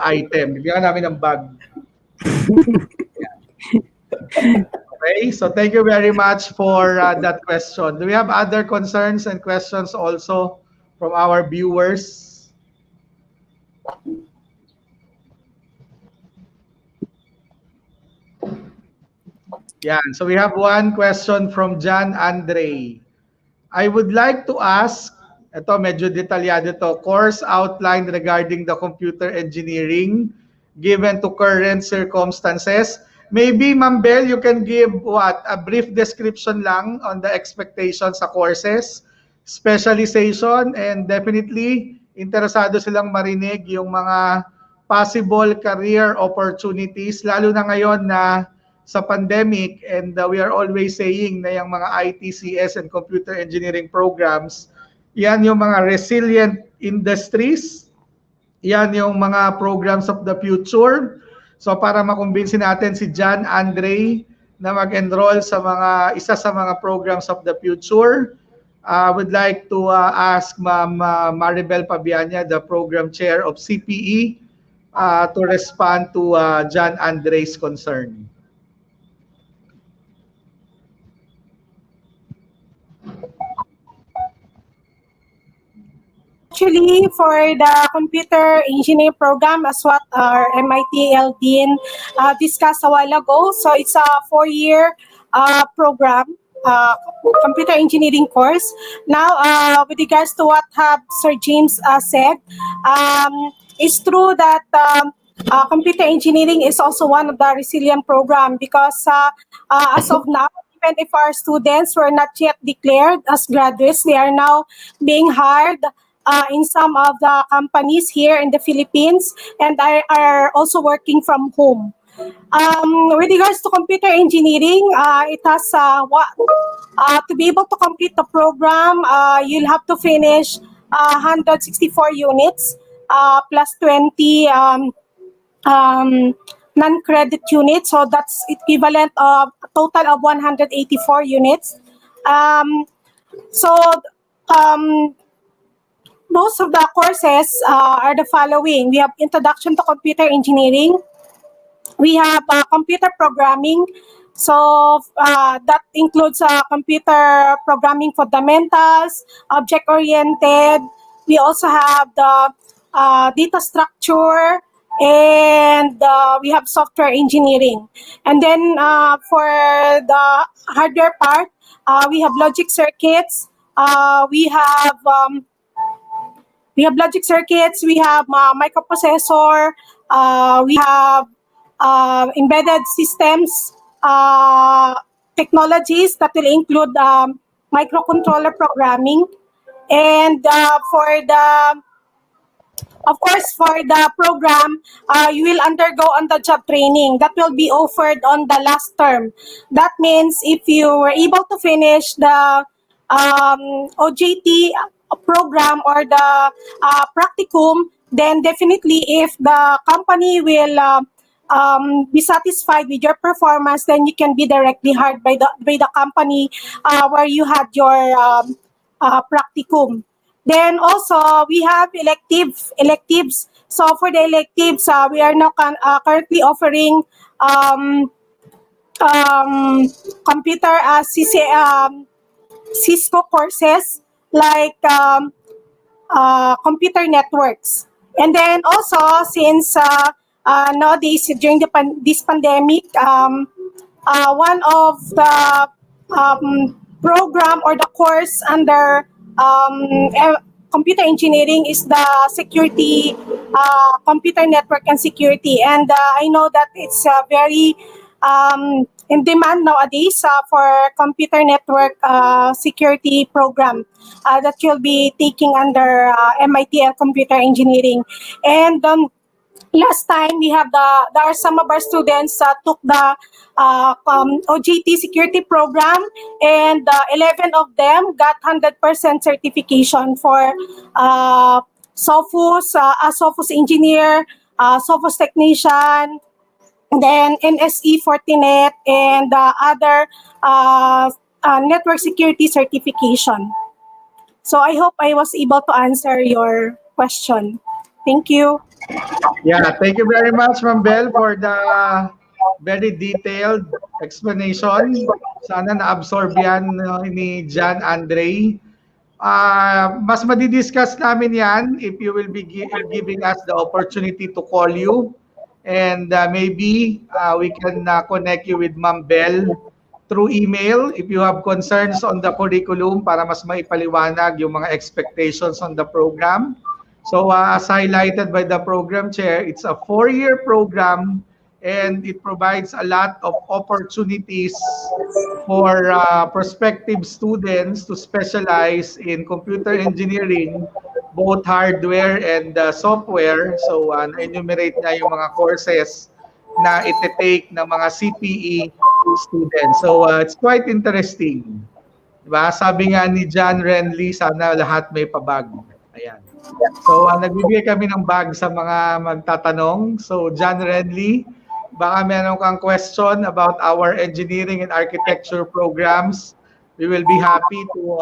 item. Bibigyan namin ng bag. Okay, so thank you very much for that question. Do we have other concerns and questions also from our viewers? Yeah, so we have one question from John Andre. I would like to ask, ito medyo detalyado to, course outline regarding the computer engineering given to current circumstances. Maybe, Ma'am Bell, you can give a brief description lang on the expectations sa courses, specialization, and definitely interesado silang marinig yung mga possible career opportunities, lalo na ngayon na sa pandemic, and we are always saying na yung mga ITCS and computer engineering programs, yan yung mga resilient industries, yan yung mga programs of the future. So para makumbinsin natin si John Andre na mag-enroll sa isa sa mga programs of the future, I would like to ask Ma'am Maribel Pabianya, the program chair of CPE, to respond to John Andre's concern. Actually, for the computer engineering program, as what our MITL Dean discussed a while ago, so it's a 4-year program, computer engineering course. Now, with regards to what Sir James said, it's true that computer engineering is also one of the resilient program because as of now, even if our students were not yet declared as graduates, they are now being hired in some of the companies here in the Philippines and are also working from home. With regards to computer engineering, it has to be able to complete the program, you'll have to finish 164 units plus 20 non-credit units. So that's equivalent of a total of 184 units. Most of the courses are the following. We have Introduction to Computer Engineering. We have computer programming. So that includes computer programming fundamentals, object-oriented. We also have the data structure, and we have software engineering. And then for the hardware part, we have logic circuits. We have logic circuits, we have microprocessor, we have embedded systems technologies that will include microcontroller programming. And for the Of course, for the program, you will undergo on-the-job training that will be offered on the last term. That means if you were able to finish the OJT program or the practicum, then definitely if the company will be satisfied with your performance, then you can be directly hired by the company where you had your practicum. Then also we have electives. So for the electives, we are now currently offering computer Cisco courses like computer networks. And then also, since nowadays during this pandemic, one of the program or the course under computer engineering is the security, computer network and security. And I know that it's very in demand nowadays for computer network security program that you'll be taking under MITL Computer Engineering. And last time we have there are some of our students took the OJT security program, and 11 of them got 100% certification for Sophos, a Sophos engineer, Sophos technician, then NSE Fortinet, and other network security certification. So I hope I was able to answer your question. Thank you. Yeah, thank you very much, Ma'am Bell, for the very detailed explanation. Sana na-absorb yan ni John Andre. Mas madidiscuss namin yan if you will be giving us the opportunity to call you. And maybe we can connect you with Ma'am Bell through email if you have concerns on the curriculum para mas maipaliwanag yung mga expectations on the program. So as highlighted by the program chair, it's a 4-year program and it provides a lot of opportunities for prospective students to specialize in computer engineering, both hardware and software. So na-enumerate na yung mga courses na iti-take ng mga CPE students. So it's quite interesting. Diba? Sabi nga ni John Renly, sana lahat may pabag. Ayan. So nagbibigay kami ng bag sa mga magtatanong. So John Renly, baka meron kang question about our engineering and architecture programs. We will be happy to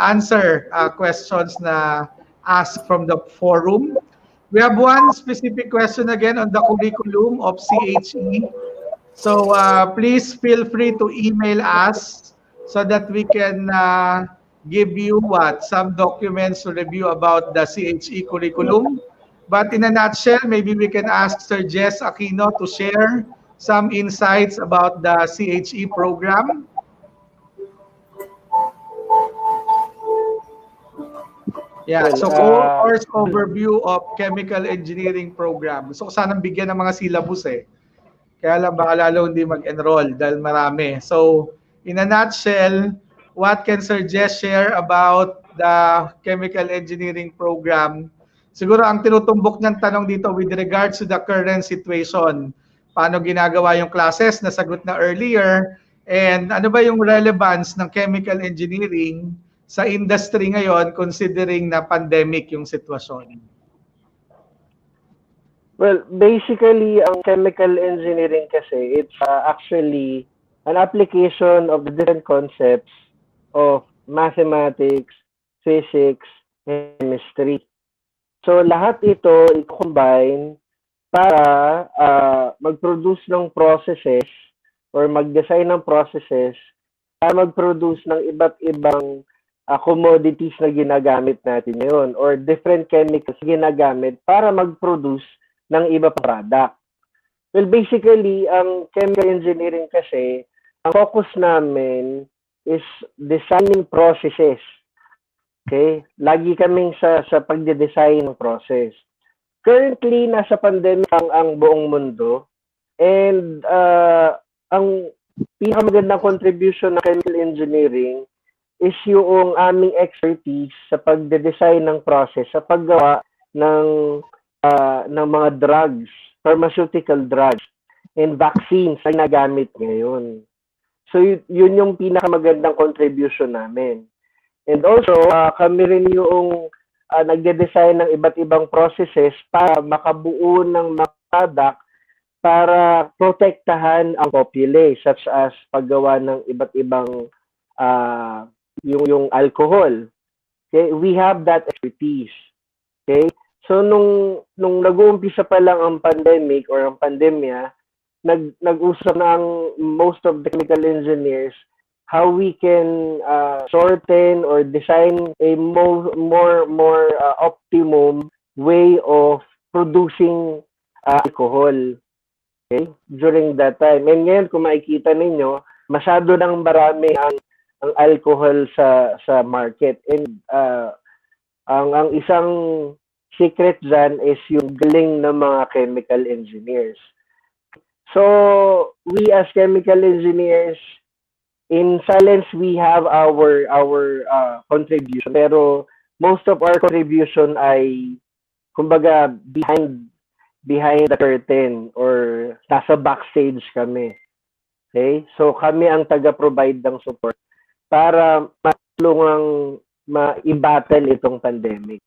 answer questions na asked from the forum. We have one specific question again on the curriculum of CHE. So please feel free to email us so that we can give you some documents to review about the CHE curriculum. But in a nutshell, maybe we can ask Sir Jess Aquino to share some insights about the CHE program. Yeah, so course overview of chemical engineering program. So sanang bigyan ng mga syllabus eh. Kaya lang baka lalo hindi mag-enroll dahil marami. So in a nutshell, what can Sir Jess share about the chemical engineering program? Siguro ang tinutumbok niyang tanong dito with regards to the current situation. Paano ginagawa yung classes? Nasagot na earlier. And ano ba yung relevance ng chemical engineering sa industry ngayon considering na pandemic yung sitwasyon? Well, basically, ang chemical engineering kasi, it's actually an application of the different concepts of mathematics, physics, and chemistry. So, lahat ito i-combine para mag-produce ng processes or mag-design ng processes para mag-produce ng iba't ibang commodities na ginagamit natin ngayon or different chemicals ginagamit para mag-produce ng iba product. Well, basically, ang chemical engineering kasi, ang focus namin is designing processes. Okay? Lagi kaming sa pagde-design ng process. Currently, nasa pandemic ang buong mundo and ang pinakamagandang contribution ng chemical engineering is yung aming expertise sa pagde-design ng process, sa paggawa ng mga drugs, pharmaceutical drugs, and vaccines na ginagamit ngayon. So, yun yung pinakamagandang contribution namin. And also, kami rin yung nagde-design ng iba't ibang processes para makabuo ng mga product para protektahan ang populace, such as paggawa ng iba't ibang yung alcohol. Okay? We have that expertise. Okay? So, nung nag-uumpisa pa lang ang pandemic or ang pandemya, nag-usap na ang most of the chemical engineers how we can shorten or design a more optimum way of producing alcohol, okay, during that time. And ngayon, kung makikita ninyo, masyado nang marami ang alcohol sa market. And ang isang secret dyan is yung galing ng mga chemical engineers. So, we as chemical engineers, in silence, we have our contribution. Pero most of our contribution ay, kumbaga, behind the curtain or nasa backstage kami. Okay? So, kami ang taga-provide ng support para matulungang ma-battle itong pandemic.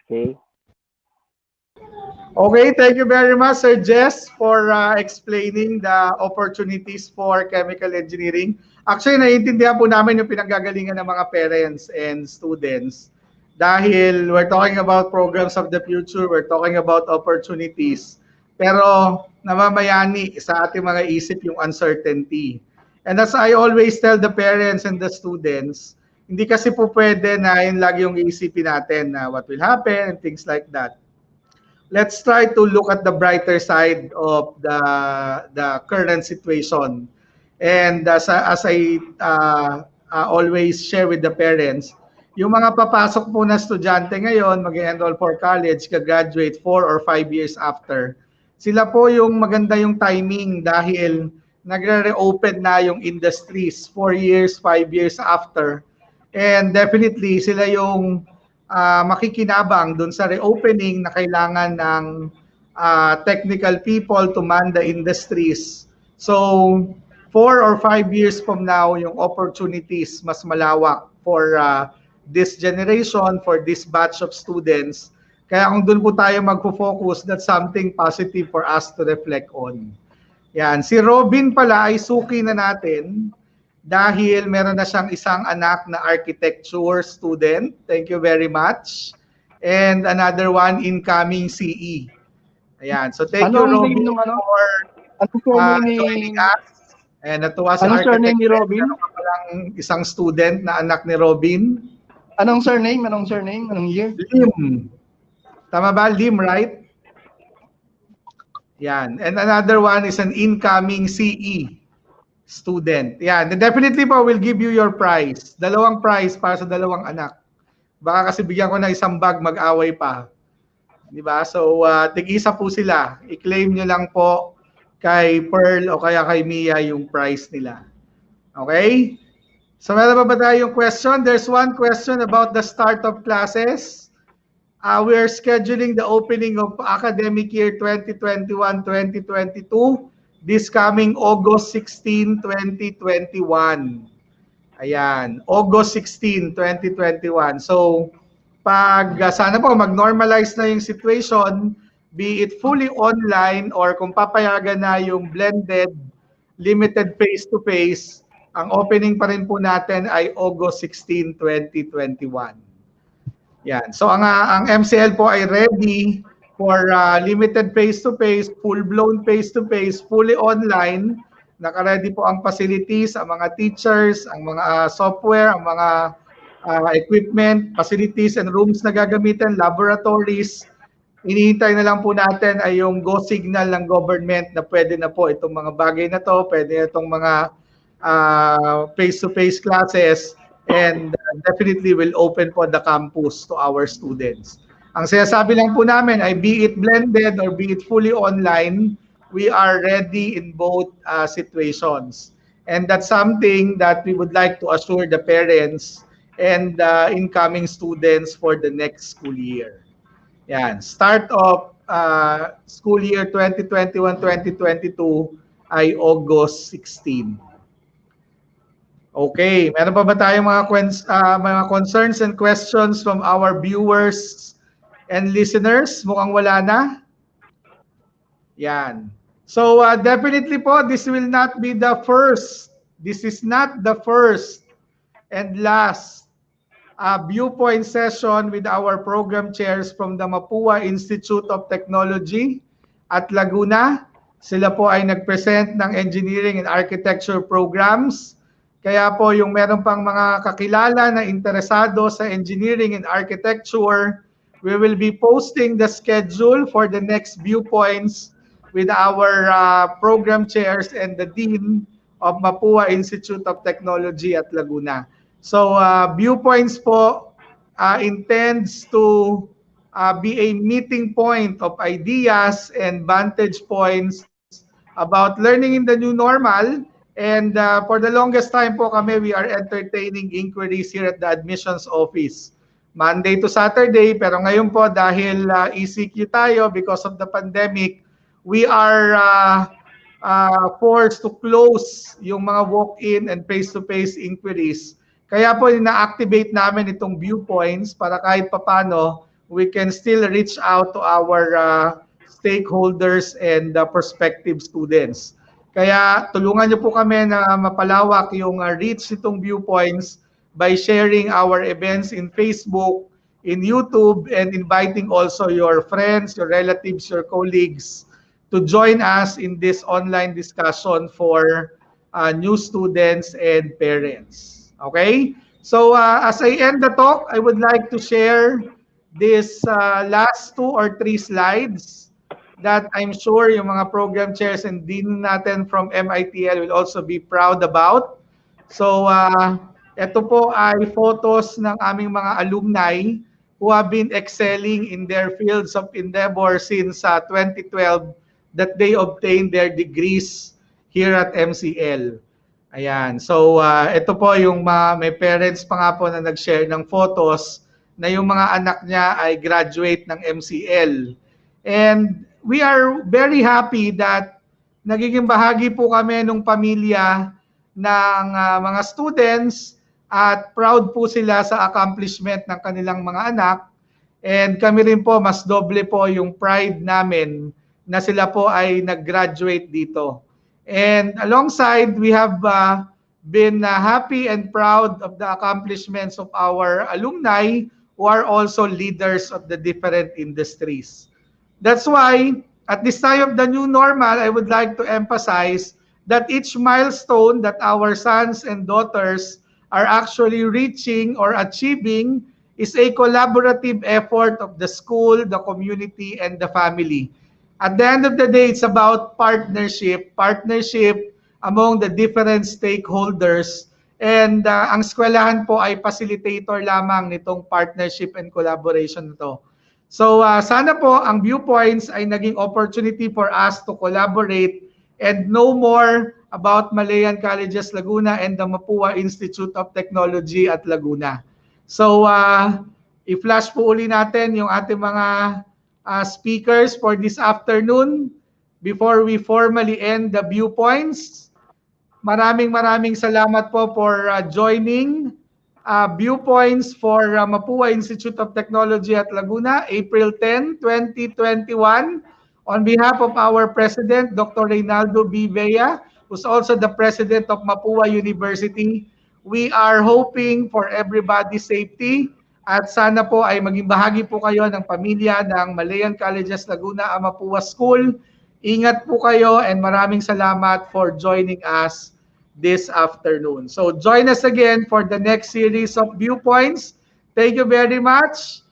Okay? Okay, thank you very much, Sir Jess, for explaining the opportunities for chemical engineering. Actually, naiintindihan po namin yung pinanggagalingan ng mga parents and students dahil we're talking about programs of the future, we're talking about opportunities, pero namamayani sa ating mga isip yung uncertainty. And as I always tell the parents and the students, hindi kasi po pwede na yun lagi yung iisipin natin na what will happen and things like that. Let's try to look at the brighter side of the current situation. And as I always share with the parents, yung mga papasok po na estudyante ngayon, mag-enroll for college, ka-graduate 4 or 5 years after, sila po yung maganda yung timing dahil nagre-reopen na yung industries 4 years, 5 years after. And definitely, sila yung makikinabang dun sa reopening na kailangan ng technical people to man the industries. So, 4 or 5 years from now, yung opportunities mas malawak for this generation, for this batch of students. Kaya kung dun po tayo magpo-focus, that's something positive for us to reflect on. Yan. Si Robin pala ay suki na natin dahil meron na siyang isang anak na architecture student. Thank you very much. And another one, incoming CE. Ayan. So thank you, Robin, for joining us. And natuwa sa architecture. Anong Robin? Meron ka palang isang student na anak ni Robin. Anong surname? Anong year? Lim. Tama ba? Lim, right? Yan. And another one is an incoming CE student. Yan. And definitely po, we'll give you your prize. Dalawang prize para sa dalawang anak. Baka kasi bigyan ko ng isang bag, mag-away pa. Diba? So, tig-isa po sila. I-claim nyo lang po kay Pearl o kaya kay Mia yung prize nila. Okay? So, meron pa ba tayong question? There's one question about the start of classes. We are scheduling the opening of academic year 2021-2022 this coming August 16, 2021. Ayan, August 16, 2021. So, sana po mag-normalize na yung situation, be it fully online or kung papayagan na yung blended, limited face-to-face, ang opening pa rin po natin ay August 16, 2021. Yan. So, ang MCL po ay ready for limited face-to-face, full-blown face-to-face, fully online. Naka-ready po ang facilities, ang mga teachers, ang mga software, ang mga equipment, facilities and rooms na gagamitin, laboratories. Inihintay na lang po natin ay yung go signal ng government na pwede na po itong mga bagay na to, pwede na itong mga face-to-face classes, and definitely will open po the campus to our students. Ang sinasabi lang po namin ay be it blended or be it fully online, we are ready in both situations. And that's something that we would like to assure the parents and incoming students for the next school year. Yan. Start of school year 2021-2022 ay August 16. Okay, meron pa ba tayong mga concerns and questions from our viewers and listeners? Mukhang wala na. Yan. So definitely po, this will not be the first. This is not the first and last viewpoint session with our program chairs from the Mapua Institute of Technology at Laguna. Sila po ay nag-present ng engineering and architecture programs. Kaya po yung meron pang mga kakilala na interesado sa engineering and architecture, we will be posting the schedule for the next viewpoints with our program chairs and the dean of Mapua Institute of Technology at Laguna. So Viewpoints po intends to be a meeting point of ideas and vantage points about learning in the new normal. And for the longest time po kami, we are entertaining inquiries here at the admissions office. Monday to Saturday, pero ngayon po dahil ECQ tayo because of the pandemic, we are forced to close yung mga walk-in and face-to-face inquiries. Kaya po ina-activate namin itong Viewpoints para kahit papano we can still reach out to our stakeholders and prospective students. Kaya tulungan niyo po kami na mapalawak yung reach nitong Viewpoints by sharing our events in Facebook, in YouTube, and inviting also your friends, your relatives, your colleagues to join us in this online discussion for new students and parents. Okay? So as I end the talk, I would like to share this last 2 or 3 slides that I'm sure yung mga program chairs and dean natin from MITL will also be proud about. So ito po ay photos ng aming mga alumni who have been excelling in their fields of endeavor since 2012 that they obtained their degrees here at MCL. Ayan. So ito po yung may parents pa nga po na nag-share ng photos na yung mga anak niya ay graduate ng MCL. And we are very happy that nagiging bahagi po kami ng pamilya ng mga students at proud po sila sa accomplishment ng kanilang mga anak. And kami rin po, mas doble po yung pride namin na sila po ay nag-graduate dito. And alongside, we have been happy and proud of the accomplishments of our alumni who are also leaders of the different industries. That's why, at this time of the new normal, I would like to emphasize that each milestone that our sons and daughters are actually reaching or achieving is a collaborative effort of the school, the community, and the family. At the end of the day, it's about partnership among the different stakeholders. And ang eskwelahan po ay facilitator lamang nitong partnership and collaboration nito. So sana po ang Viewpoints ay naging opportunity for us to collaborate and know more about Malayan Colleges Laguna and the Mapua Institute of Technology at Laguna. So i-flash po uli natin yung ating mga speakers for this afternoon before we formally end the Viewpoints. Maraming salamat po for joining Viewpoints for Mapua Institute of Technology at Laguna, April 10, 2021. On behalf of our President, Dr. Reynaldo B. Vea, who's also the President of Mapua University, we are hoping for everybody's safety. At sana po ay maging bahagi po kayo ng pamilya ng Malayan Colleges Laguna Mapua School. Ingat po kayo and maraming salamat for joining us this afternoon. So join us again for the next series of Viewpoints. Thank you very much.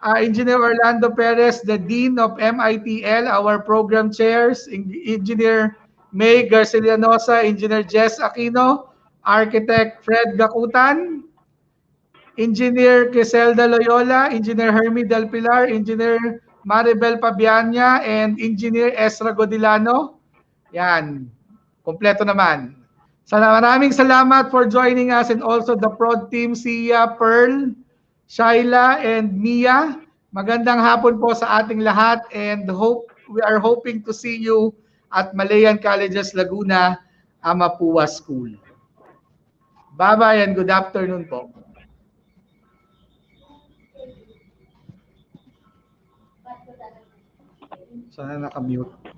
Engineer Orlando Perez, the Dean of MITL, our program chairs, Engineer May Garcilianosa, Engineer Jess Aquino, Architect Fred Gakutan, Engineer Criselda Loyola, Engineer Hermie Del Pilar, Engineer Maribel Pabianya, and Engineer Ezra Godilano. Yan, kompleto naman. Maraming salamat for joining us and also the prod team, Sia, Pearl, Shaila, and Mia. Magandang hapon po sa ating lahat and we are hoping to see you at Malayan Colleges Laguna, Amapua School. Bye-bye and good afternoon po. Sana nakamute.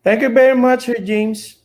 Thank you very much, Sir James.